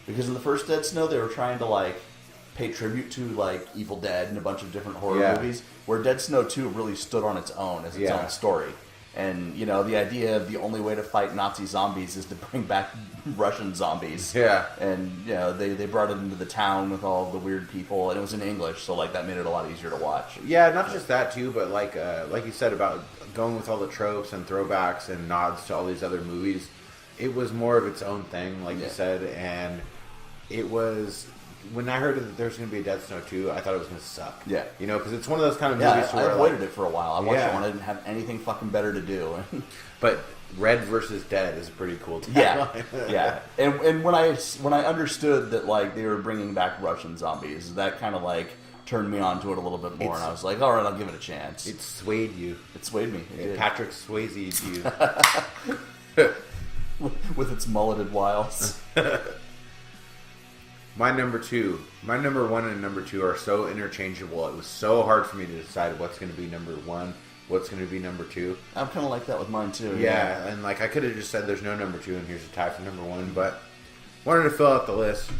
Speaker 4: Because in the first Dead Snow, they were trying to, pay tribute to, Evil Dead and a bunch of different horror movies, where Dead Snow 2 really stood on its own as its own story. And, the idea of the only way to fight Nazi zombies is to bring back Russian zombies.
Speaker 3: Yeah.
Speaker 4: And, they brought it into the town with all the weird people, and it was in English, so, that made it a lot easier to watch.
Speaker 3: Yeah, not just that, too, but, like you said about going with all the tropes and throwbacks and nods to all these other movies, it was more of its own thing, like you said, and it was when I heard that there was going to be a Dead Snow 2, I thought it was going to suck.
Speaker 4: Yeah.
Speaker 3: You know, because it's one of those kind of
Speaker 4: Yeah,
Speaker 3: movies
Speaker 4: I
Speaker 3: where
Speaker 4: avoided it for a while. I watched
Speaker 3: Yeah.
Speaker 4: it when I didn't have anything fucking better to do.
Speaker 3: But Red versus Dead is a pretty cool
Speaker 4: Yeah,
Speaker 3: tagline.
Speaker 4: yeah. And when I understood that like they were bringing back Russian zombies, that kind of like turned me on to it a little bit more, and I was like, all right, I'll give it a chance.
Speaker 3: It swayed you.
Speaker 4: It swayed me. It did.
Speaker 3: Patrick Swayze you.
Speaker 4: With its mulleted wiles.
Speaker 3: My number 1 and number 2 are so interchangeable. It was so hard for me to decide what's going to be number 1, what's going to be number 2.
Speaker 4: I'm kind of like that with mine too.
Speaker 3: Yeah, and like I could have just said there's no number 2 and here's a tie for number 1, but wanted to fill out the list.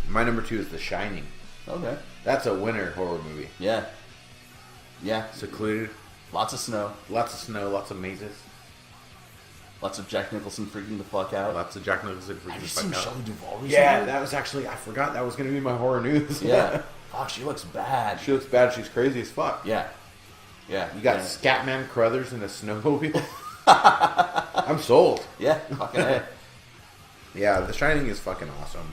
Speaker 3: My number 2 is The Shining.
Speaker 4: Okay.
Speaker 3: That's a winter horror movie.
Speaker 4: Yeah. Yeah.
Speaker 3: Secluded,
Speaker 4: Lots of snow.
Speaker 3: lots of snow, lots of mazes,
Speaker 4: Lots of Jack Nicholson freaking the fuck out.
Speaker 3: lots of Jack Nicholson freaking
Speaker 4: Have you
Speaker 3: the fuck
Speaker 4: seen
Speaker 3: out.
Speaker 4: Shelley Duvall recently?
Speaker 3: Yeah, that was actually, I forgot that was going to be my horror news.
Speaker 4: Yeah. Fuck, she looks bad.
Speaker 3: She looks bad. She's crazy as fuck.
Speaker 4: Yeah. Yeah.
Speaker 3: You got
Speaker 4: yeah.
Speaker 3: Scatman Crothers in a snowmobile. I'm sold.
Speaker 4: Yeah. Fucking A.
Speaker 3: Yeah, The Shining is fucking awesome.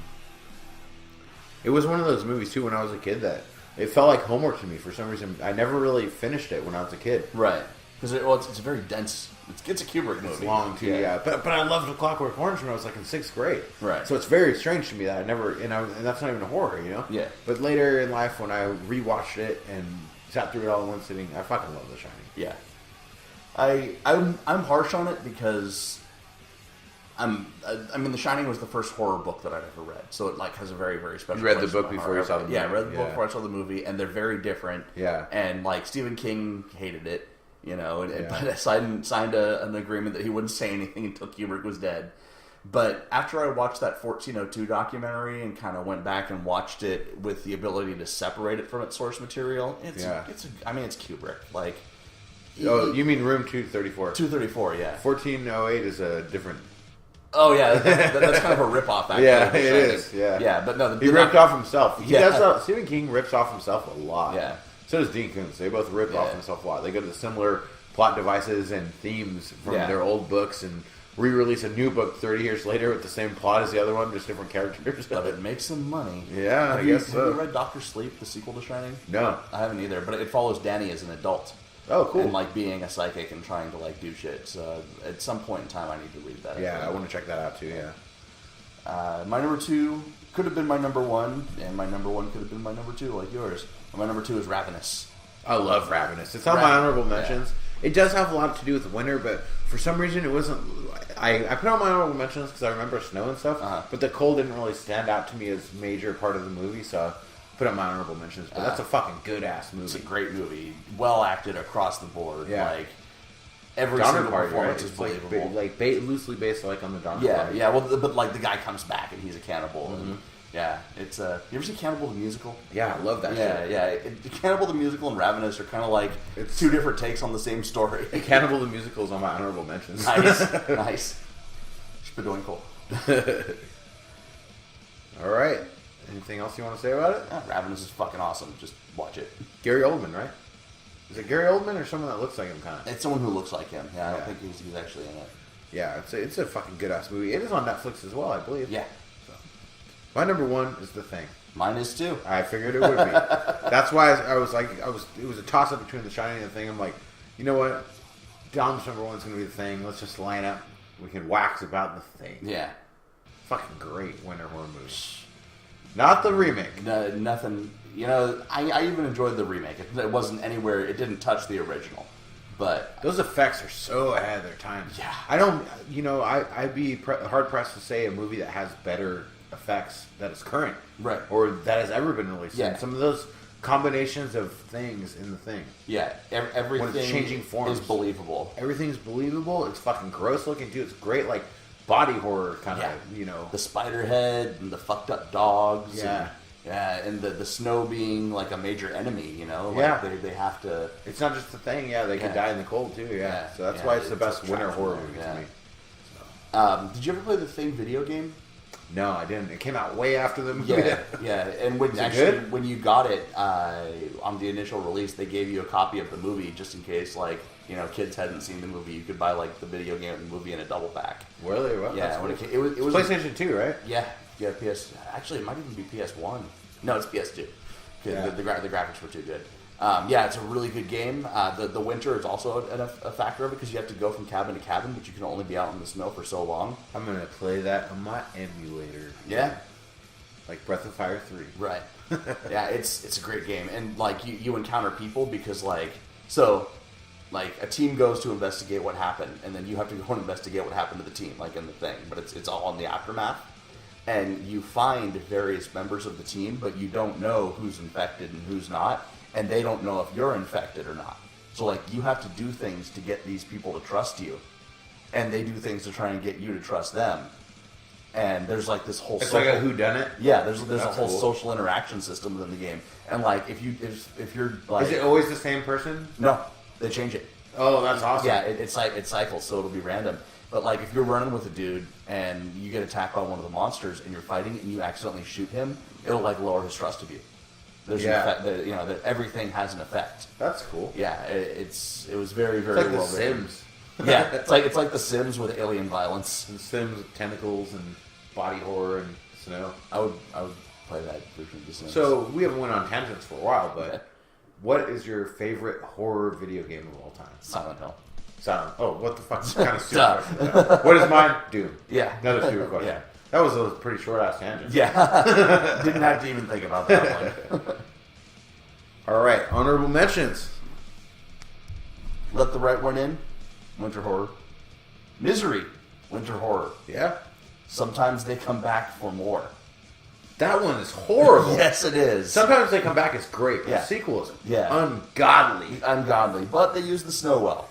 Speaker 3: It was one of those movies too when I was a kid that it felt like homework to me for some reason. I never really finished it when I was a kid.
Speaker 4: Right. Because it's a very dense. It's a Kubrick movie.
Speaker 3: It's long too, yeah. But I loved Clockwork Orange when I was like in 6th grade.
Speaker 4: Right.
Speaker 3: So it's very strange to me that I never and that's not even a horror, you know.
Speaker 4: Yeah.
Speaker 3: But later in life, when I rewatched it and sat through it all in one sitting, I fucking love The Shining.
Speaker 4: Yeah. I'm harsh on it because I mean, The Shining was the first horror book that I'd ever read, so it like has a very, very special.
Speaker 3: You read the
Speaker 4: place in
Speaker 3: book
Speaker 4: my
Speaker 3: before
Speaker 4: heart.
Speaker 3: you saw the movie?
Speaker 4: Yeah, I read the book
Speaker 3: Yeah.
Speaker 4: before I saw the movie, and they're very different.
Speaker 3: Yeah.
Speaker 4: And like Stephen King hated it, you know,
Speaker 3: Yeah.
Speaker 4: but signed an agreement that he wouldn't say anything until Kubrick was dead. But after I watched that 1402 documentary and kind of went back and watched it with the ability to separate it from its source material, it's Kubrick. Like,
Speaker 3: Oh, you mean Room 234?
Speaker 4: 234, yeah.
Speaker 3: 1408 is a different.
Speaker 4: Oh yeah, that's kind of a rip-off. Actually,
Speaker 3: Yeah,
Speaker 4: of The
Speaker 3: it
Speaker 4: Shining.
Speaker 3: is, yeah.
Speaker 4: Yeah, but no,
Speaker 3: He ripped off himself. He
Speaker 4: Yeah.
Speaker 3: does that. Stephen King rips off himself a lot.
Speaker 4: Yeah.
Speaker 3: So does Dean Koontz. They both rip off
Speaker 4: Yeah.
Speaker 3: themselves a lot. They go to the similar plot devices and themes from
Speaker 4: Yeah.
Speaker 3: their old books and re-release a new book 30 years later with the same plot as the other one, just different characters.
Speaker 4: But it makes some money.
Speaker 3: Yeah,
Speaker 4: have
Speaker 3: I
Speaker 4: you,
Speaker 3: guess
Speaker 4: have
Speaker 3: so.
Speaker 4: you read Doctor Sleep, the sequel to Shining?
Speaker 3: No.
Speaker 4: I haven't either. But it follows Danny as an adult.
Speaker 3: Oh, cool.
Speaker 4: And like being a psychic and trying to like do shit. So at some point in time, I need to read that.
Speaker 3: Yeah, I want to check that out too, yeah.
Speaker 4: My number 2 could have been my number 1, and my number 1 could have been my number 2, like yours. And my number 2 is Ravenous.
Speaker 3: I love Ravenous. It's on my honorable mentions.
Speaker 4: Yeah.
Speaker 3: It does have a lot to do with winter, but for some reason it wasn't. I put it on my honorable mentions because I remember snow and stuff, but the cold didn't really stand out to me as a major part of the movie, so I put it on my honorable mentions. But that's a fucking good ass movie.
Speaker 4: It's a great movie, well acted across the board.
Speaker 3: Yeah.
Speaker 4: Like every
Speaker 3: Donner
Speaker 4: single
Speaker 3: Party,
Speaker 4: performance
Speaker 3: right?
Speaker 4: is
Speaker 3: It's
Speaker 4: believable.
Speaker 3: loosely based like on the Donner
Speaker 4: Yeah,
Speaker 3: Party.
Speaker 4: yeah. Well, but like the guy comes back and he's a cannibal. And, yeah, it's you ever see Cannibal the Musical?
Speaker 3: Yeah, I love that
Speaker 4: Yeah,
Speaker 3: shit.
Speaker 4: yeah. Cannibal the Musical and Ravenous are kind of like
Speaker 3: It's-
Speaker 4: two different takes on the same story.
Speaker 3: Cannibal the Musical is on my honorable mentions.
Speaker 4: Nice, nice. Spidoinkle.
Speaker 3: All right. Anything else you want to say about it?
Speaker 4: Yeah, Ravenous is fucking awesome. Just watch it.
Speaker 3: Gary Oldman, right? Is it Gary Oldman or someone that looks like him, kind of?
Speaker 4: It's someone who looks like him. Yeah, I don't
Speaker 3: Yeah.
Speaker 4: think he's actually in it.
Speaker 3: Yeah, it's a fucking good ass movie. It is on Netflix as well, I believe.
Speaker 4: Yeah.
Speaker 3: So, my number 1 is The Thing.
Speaker 4: Mine is too.
Speaker 3: I figured it would be. That's why I was like, it was a toss up between The Shining and The Thing. I'm like, you know what? Dom's number 1 is going to be The Thing. Let's just line up. We can wax about The Thing.
Speaker 4: Yeah.
Speaker 3: Fucking great winter horror movie. Not the remake.
Speaker 4: No, nothing. You know, I even enjoyed the remake. It wasn't anywhere. It didn't touch the original. But
Speaker 3: Those effects are so ahead of their time.
Speaker 4: Yeah.
Speaker 3: I don't, I'd be hard pressed to say a movie that has better effects that is current.
Speaker 4: Right.
Speaker 3: Or that has ever been released.
Speaker 4: Yeah.
Speaker 3: And some of those combinations of things in The Thing.
Speaker 4: yeah, everything
Speaker 3: When it's changing forms.
Speaker 4: is believable.
Speaker 3: Everything's believable. It's fucking gross looking too. It's great, like body horror kind
Speaker 4: Yeah.
Speaker 3: of,
Speaker 4: The spider head and the fucked up dogs.
Speaker 3: Yeah.
Speaker 4: And the snow being like a major enemy, you know? Like
Speaker 3: Yeah.
Speaker 4: they have to.
Speaker 3: It's not just the thing. Yeah, they could
Speaker 4: Yeah.
Speaker 3: die in the cold too. Yeah.
Speaker 4: Yeah.
Speaker 3: So that's
Speaker 4: Yeah,
Speaker 3: why it's the
Speaker 4: it's
Speaker 3: best
Speaker 4: a
Speaker 3: winter
Speaker 4: trap
Speaker 3: horror
Speaker 4: for
Speaker 3: movie
Speaker 4: them,
Speaker 3: to me.
Speaker 4: Did you ever play the Thing video game?
Speaker 3: No, I didn't. It came out way after the movie.
Speaker 4: Yeah, yeah. And when
Speaker 3: it good?
Speaker 4: when you got it on the initial release, they gave you a copy of the movie just in case, like, you know, kids hadn't seen the movie. You could buy like the video game and the movie in a double pack.
Speaker 3: Really? Well,
Speaker 4: Yeah,
Speaker 3: that's
Speaker 4: when
Speaker 3: cool.
Speaker 4: it was
Speaker 3: PlayStation 2, right?
Speaker 4: Yeah, Yeah, Actually, it might even be PS1. No, it's PS2.
Speaker 3: Yeah.
Speaker 4: The graphics were too good. It's a really good game. The winter is also a factor of it because you have to go from cabin to cabin, but you can only be out in the snow for so long.
Speaker 3: I'm gonna play that on my emulator.
Speaker 4: Yeah.
Speaker 3: Like Breath of Fire 3.
Speaker 4: Right. Yeah, it's a great game, and like you encounter people because like a team goes to investigate what happened, and then you have to go and investigate what happened to the team, like in the thing. But it's all in the aftermath, and you find various members of the team, but you don't know who's infected and who's not, and they don't know if you're infected or not. So like you have to do things to get these people to trust you, and they do things to try and get you to trust them. And there's like this whole
Speaker 3: It's like a whodunit.
Speaker 4: Yeah, there's a whole
Speaker 3: cool.
Speaker 4: social interaction system within the game, and like if you're like,
Speaker 3: Is it always the same person?
Speaker 4: no, they change it.
Speaker 3: Oh, that's awesome.
Speaker 4: Yeah, it cycles, so it'll be random. But like if you're running with a dude and you get attacked by one of the monsters and you're fighting and you accidentally shoot him, it'll like lower his trust of you. There's an effect that everything has an effect.
Speaker 3: That's cool.
Speaker 4: Yeah, it was very
Speaker 3: It's like
Speaker 4: well
Speaker 3: The
Speaker 4: written.
Speaker 3: Sims.
Speaker 4: Yeah, it's like The Sims with alien violence.
Speaker 3: The Sims with tentacles and body horror and snow.
Speaker 4: I would play that version of The Sims.
Speaker 3: So we haven't went on tangents for a while, but what is your favorite horror video game of all time?
Speaker 4: Silent Hill.
Speaker 3: Silent. Oh, what the fuck? Kind of stupid question. What is mine? Doom.
Speaker 4: Yeah.
Speaker 3: Another stupid question.
Speaker 4: Yeah.
Speaker 3: That was a pretty short ass tangent.
Speaker 4: Yeah. Didn't have to even think about that one.
Speaker 3: All right. Honorable mentions.
Speaker 4: Let the Right One In. Winter horror. Misery. Winter horror.
Speaker 3: Yeah.
Speaker 4: Sometimes they come back for more.
Speaker 3: That one is horrible.
Speaker 4: Yes, it is.
Speaker 3: Sometimes they come back as great, but
Speaker 4: Yeah.
Speaker 3: the sequel is
Speaker 4: Yeah.
Speaker 3: ungodly.
Speaker 4: Ungodly, but they use the snow well.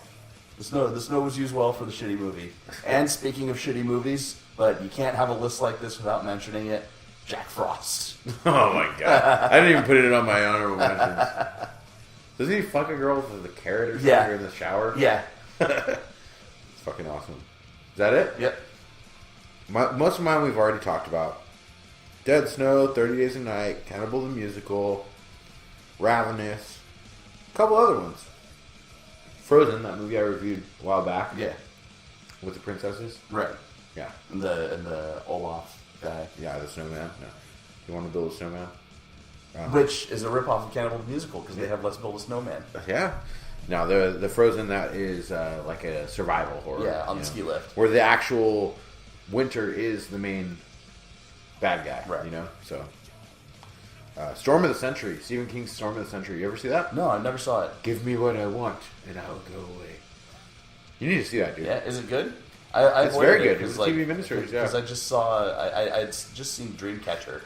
Speaker 4: The snow was used well for the shitty movie. And speaking of shitty movies, but you can't have a list like this without mentioning it, Jack Frost.
Speaker 3: Oh my god. I didn't even put it on my honorable mentions. Doesn't he fuck a girl with a carrot or something
Speaker 4: Yeah.
Speaker 3: in the shower?
Speaker 4: Yeah.
Speaker 3: It's fucking awesome. Is that it?
Speaker 4: Yep.
Speaker 3: Most of mine we've already talked about. Dead Snow, 30 Days a Night, Cannibal the Musical, Ravenous, a couple other ones. Frozen, that movie I reviewed a while back.
Speaker 4: Yeah.
Speaker 3: With the princesses.
Speaker 4: Right.
Speaker 3: Yeah.
Speaker 4: And the Olaf guy.
Speaker 3: Yeah, the snowman. No. You want to build a snowman?
Speaker 4: Which is a ripoff of Cannibal the Musical because they have Let's Build a Snowman.
Speaker 3: Yeah. Now the Frozen, that is like a survival horror.
Speaker 4: Yeah, on the
Speaker 3: you
Speaker 4: ski lift.
Speaker 3: where the actual winter is the main bad guy.
Speaker 4: Right.
Speaker 3: You know. So Storm of the Century, Stephen King's Storm of the Century. You ever see that?
Speaker 4: No, I never saw it.
Speaker 3: Give me what I want, and I'll go away. You need to see that, dude.
Speaker 4: Yeah, is it good? I
Speaker 3: It's very good.
Speaker 4: Because
Speaker 3: It's a TV miniseries, yeah.
Speaker 4: Because I just saw, I'd just seen Dreamcatcher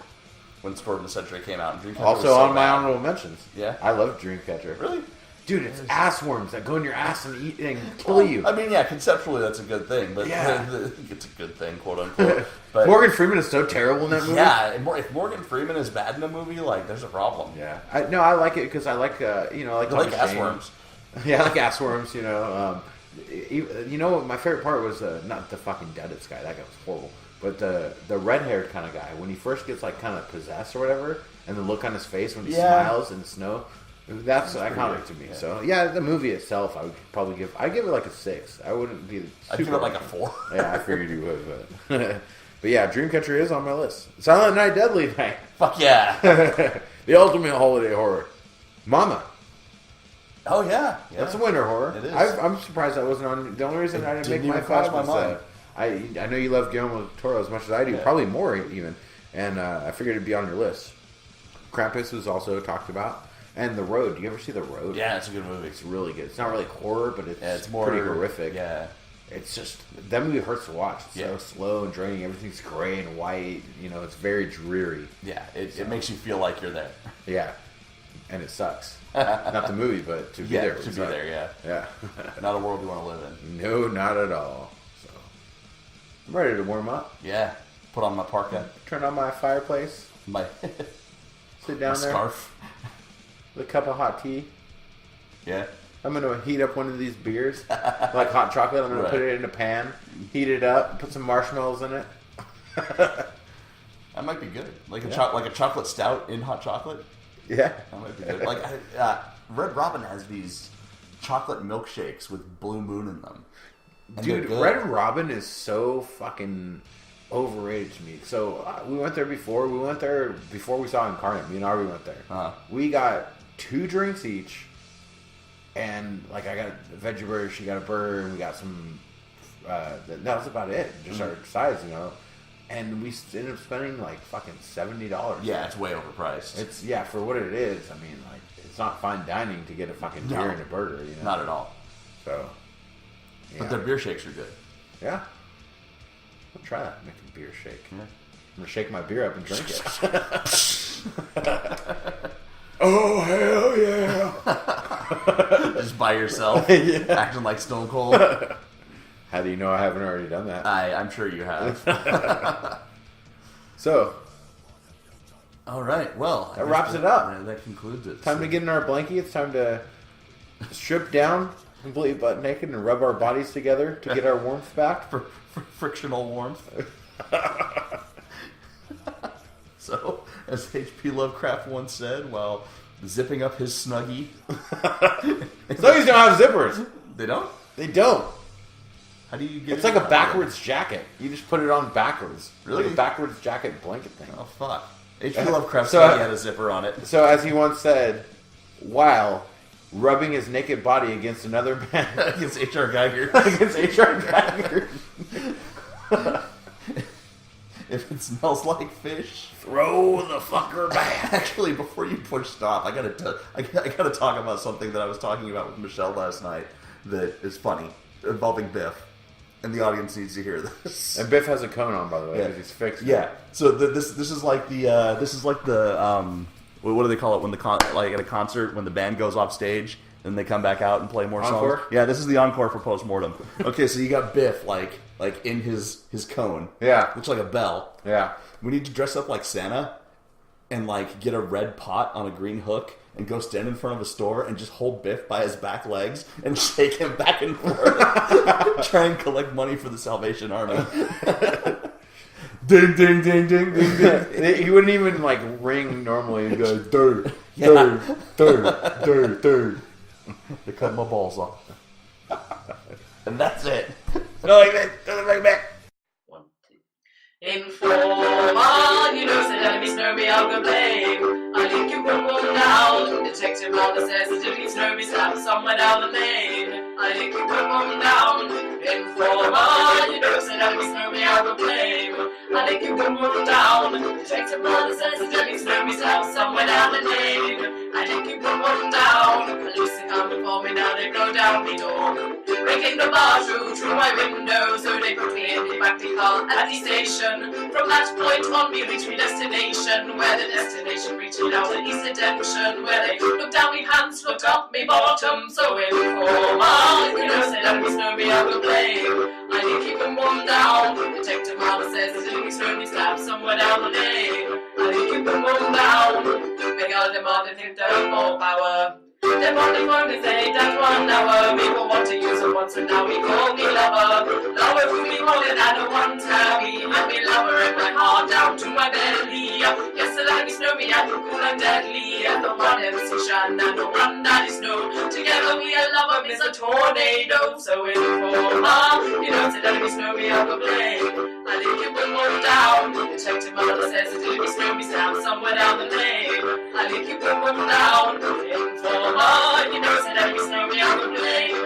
Speaker 4: when Storm of the Century came out. And Dreamcatcher was
Speaker 3: Also
Speaker 4: so
Speaker 3: on my
Speaker 4: bad.
Speaker 3: honorable mentions.
Speaker 4: Yeah?
Speaker 3: I love Dreamcatcher.
Speaker 4: Really?
Speaker 3: Dude, it's ass worms that go in your ass and eat and kill you.
Speaker 4: I mean, yeah, conceptually that's a good thing, but
Speaker 3: Yeah.
Speaker 4: it's a good thing, quote unquote. But
Speaker 3: Morgan Freeman is so terrible in that movie.
Speaker 4: yeah, if Morgan Freeman is bad in a movie, like there's a problem.
Speaker 3: Yeah. I like it because I like, I like
Speaker 4: I like
Speaker 3: Thomas
Speaker 4: ass
Speaker 3: Jane.
Speaker 4: worms.
Speaker 3: Yeah, I like ass worms, you know. You know, my favorite part was not the fucking Duddits guy. That guy was horrible. But the red-haired kind of guy, when he first gets like kind of possessed or whatever, and the look on his face when he smiles in the snow, that's iconic to me.
Speaker 4: Yeah.
Speaker 3: So yeah, the movie itself, I would probably I'd give it like a 6. I wouldn't be
Speaker 4: I'd give it like a 4.
Speaker 3: Yeah, I figured you would, but but yeah, Dreamcatcher is on my list. Silent Night, Deadly Night,
Speaker 4: Fuck yeah.
Speaker 3: the ultimate holiday horror. Mama.
Speaker 4: Oh yeah.
Speaker 3: That's a winter horror.
Speaker 4: It is.
Speaker 3: I'm surprised that wasn't on. The only reason I didn't
Speaker 4: didn't
Speaker 3: make my
Speaker 4: even cross
Speaker 3: 5
Speaker 4: my
Speaker 3: was
Speaker 4: mind.
Speaker 3: I know you love Guillermo del Toro as much as I do,
Speaker 4: Yeah.
Speaker 3: probably more even, and I figured it'd be on your list. Krampus was also talked about, and The Road. Do you ever see The Road?
Speaker 4: Yeah, it's a good movie.
Speaker 3: It's really good. It's not really horror, but it's
Speaker 4: more
Speaker 3: pretty horrific.
Speaker 4: Yeah.
Speaker 3: It's just that movie hurts to watch. It's so
Speaker 4: Yeah.
Speaker 3: slow and draining. Everything's gray and white. You know, it's very dreary.
Speaker 4: Yeah, it makes you feel like you're there.
Speaker 3: Yeah, and it sucks. Not the movie, but to be there.
Speaker 4: to
Speaker 3: would
Speaker 4: be
Speaker 3: suck.
Speaker 4: there, yeah.
Speaker 3: Yeah.
Speaker 4: Not a world you want to live in.
Speaker 3: No, not at all. So, I'm ready to warm up.
Speaker 4: Yeah. Put on my parka,
Speaker 3: Turn on my fireplace.
Speaker 4: my,
Speaker 3: Sit down
Speaker 4: my
Speaker 3: there.
Speaker 4: scarf.
Speaker 3: With a cup of hot tea.
Speaker 4: Yeah.
Speaker 3: I'm going to heat up one of these beers. Like hot chocolate. I'm going
Speaker 4: Right.
Speaker 3: to put it in a pan. Heat it up. Put some marshmallows in it.
Speaker 4: That might be good. Like like a chocolate stout in hot chocolate.
Speaker 3: Yeah.
Speaker 4: That might be good. Like Red Robin has these chocolate milkshakes with Blue Moon in them. And they're
Speaker 3: Dude,
Speaker 4: good.
Speaker 3: Red Robin is so fucking overrated to me. So we went there before. We went there before we saw Incarnate. Me and Arby went there.
Speaker 4: Uh-huh.
Speaker 3: We got 2 drinks each, and like I got a veggie burger, she got a burger, and we got some. That was about it. Just our size, you know. And we ended up spending like fucking $70.
Speaker 4: Yeah, it's way overpriced.
Speaker 3: It's for what it is. I mean, like it's not fine dining to get a fucking beer and a burger. You know,
Speaker 4: not at all.
Speaker 3: So, yeah.
Speaker 4: But their beer shakes are good.
Speaker 3: Yeah. I'll try that. Make a beer shake.
Speaker 4: Yeah.
Speaker 3: I'm gonna shake my beer up and drink it. Oh hell yeah!
Speaker 4: Just by yourself,
Speaker 3: Yeah.
Speaker 4: acting like Stone Cold.
Speaker 3: How do you know I haven't already done that?
Speaker 4: I'm sure you have.
Speaker 3: So,
Speaker 4: All right, well.
Speaker 3: That wraps it up.
Speaker 4: That concludes it.
Speaker 3: time to get in our blankets. Time to strip down, completely butt naked, and rub our bodies together to get our warmth back.
Speaker 4: For frictional warmth. So, as H.P. Lovecraft once said, while zipping up his Snuggie.
Speaker 3: Snuggies don't have zippers.
Speaker 4: They don't?
Speaker 3: They don't.
Speaker 4: How do you get
Speaker 3: It's like a backwards jacket. You just put it on backwards.
Speaker 4: Really?
Speaker 3: Like a backwards jacket blanket thing.
Speaker 4: Oh, fuck. H.P. Lovecraft
Speaker 3: So,
Speaker 4: said he had a zipper on it.
Speaker 3: So, as he once said, while rubbing his naked body against another man.
Speaker 4: Against H.R. Geiger.
Speaker 3: Against H.R. Geiger.
Speaker 4: If it smells like fish,
Speaker 3: Throw the fucker back.
Speaker 4: Actually, before you push stop, I gotta talk about something that I was talking about with Michelle last night that is funny, involving Biff, and the audience needs to hear this.
Speaker 3: And Biff has a cone on, by the way,
Speaker 4: Yeah.
Speaker 3: because he's fixed.
Speaker 4: Yeah. So this is like the what do they call it when like at a concert when the band goes off stage and they come back out and play more
Speaker 3: Encore?
Speaker 4: songs. Yeah, this is the encore for Postmortem. Okay, so you got Biff like in his cone.
Speaker 3: Yeah.
Speaker 4: Looks like a bell.
Speaker 3: Yeah.
Speaker 4: We need to dress up like Santa and like get a red pot on a green hook and go stand in front of a store and just hold Biff by his back legs and shake him back and forth. Try and collect money for the Salvation Army. Ding, ding, ding, ding, ding, ding.
Speaker 3: He wouldn't even like ring normally and go,
Speaker 4: Dirt,
Speaker 3: Yeah.
Speaker 4: dirt. They cut my balls off. And that's it.
Speaker 3: go like that, go like that.
Speaker 6: 1, 2. Informer, you know, said enemies know me, I'll go blame. I think you put one down. Detective Mulder says the enemies know me, slap somewhere down the lane. I think you put one down. Informer, you know, said enemies know me, I'll go blame. I think you put one down. Detective Mulder says the enemies know me, slap somewhere down the lane. I think you put one down. Police are coming for me now, they blow down the door. Breaking the bar through my window, so they put me in the back the car at the station. From that point on, we reached my destination, where the destination reached out at East Attention, where they looked down me pants, looked up me bottom. So informer, you know, said enemies know me, I will blame. I need keep them one down. Detective Marla says the enemies know me, slap somewhere down the lane. I need keep them one down. Big old demanded him to more power. They want to phone and say that 1 hour. We will want to use it once, and now we call me lover. Lover who we call it, I don't want tabby. I'm me lover and my heart down to my belly. Yes, the enemies know me, I'm cool and deadly. And the one MC Shan and the one that is known. Together we are lover, miss a tornado. So informer, you know, the enemies know me, I'll go blame. I think you will move down. Detective Mother says the enemies know me, stab somewhere down the lane. I think you will move down. Informer, you know, the enemies know me, I'll go blame.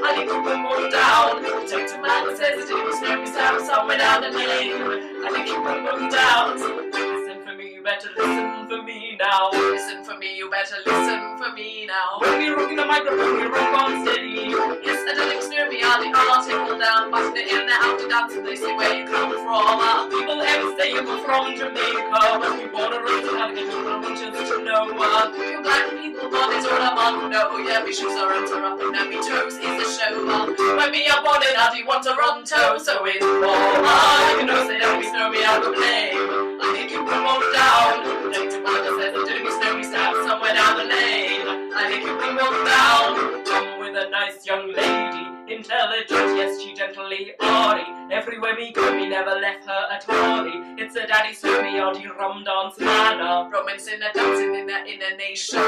Speaker 6: I think you will move down. Detective Mother says the enemies know me, stab somewhere down the lane. I think you will move down. Listen for me, you better listen for me now. Listen for me, you better listen for me now. When we rock in the microphone, we rock on steady. Yes, the lyrics near me are the article down. But they're in there out to dance and they say where you come from. People ever say you come from Jamaica. But we wanna raise it out again, we want just to know. You black people, what is all I want to know? Yeah, we shoes are interrupting and we toes is the show. When we up on it, how do you want to run toe? So informer, you know, say don't be snowy, I'll go blame. I think you can walk down. Detective Mother says the dirty snowy stab somewhere down the lane. I think you can walk down. Come with a nice young lady in intelligent, yes, she gently hardy. Everywhere we go, we never left her at hardy. It's a daddy Snowy hardy rum dance manner. Romancing a dancing in a nation.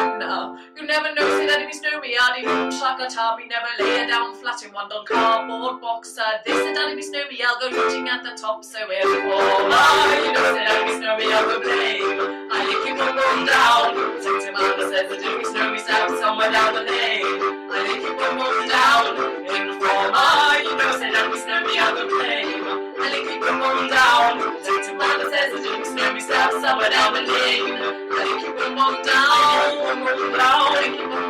Speaker 6: You never know, say that if he's Snowy hardy. Shakata, we never lay her down flat in one on cardboard box. This a daddy be Snowy, I'll go yachting at the top. So everyone, you know, say that if he's Snowy, I'll go play. I lick you one more down. Take him out, says the daddy Snowy, out somewhere down the lane. I lick you one more down. Informer, you know, say that we Snowy, I'll go play. I lick you one more down. Take him out, says the daddy Snowy, out somewhere down the lane. I lick you one more down. I lick you one more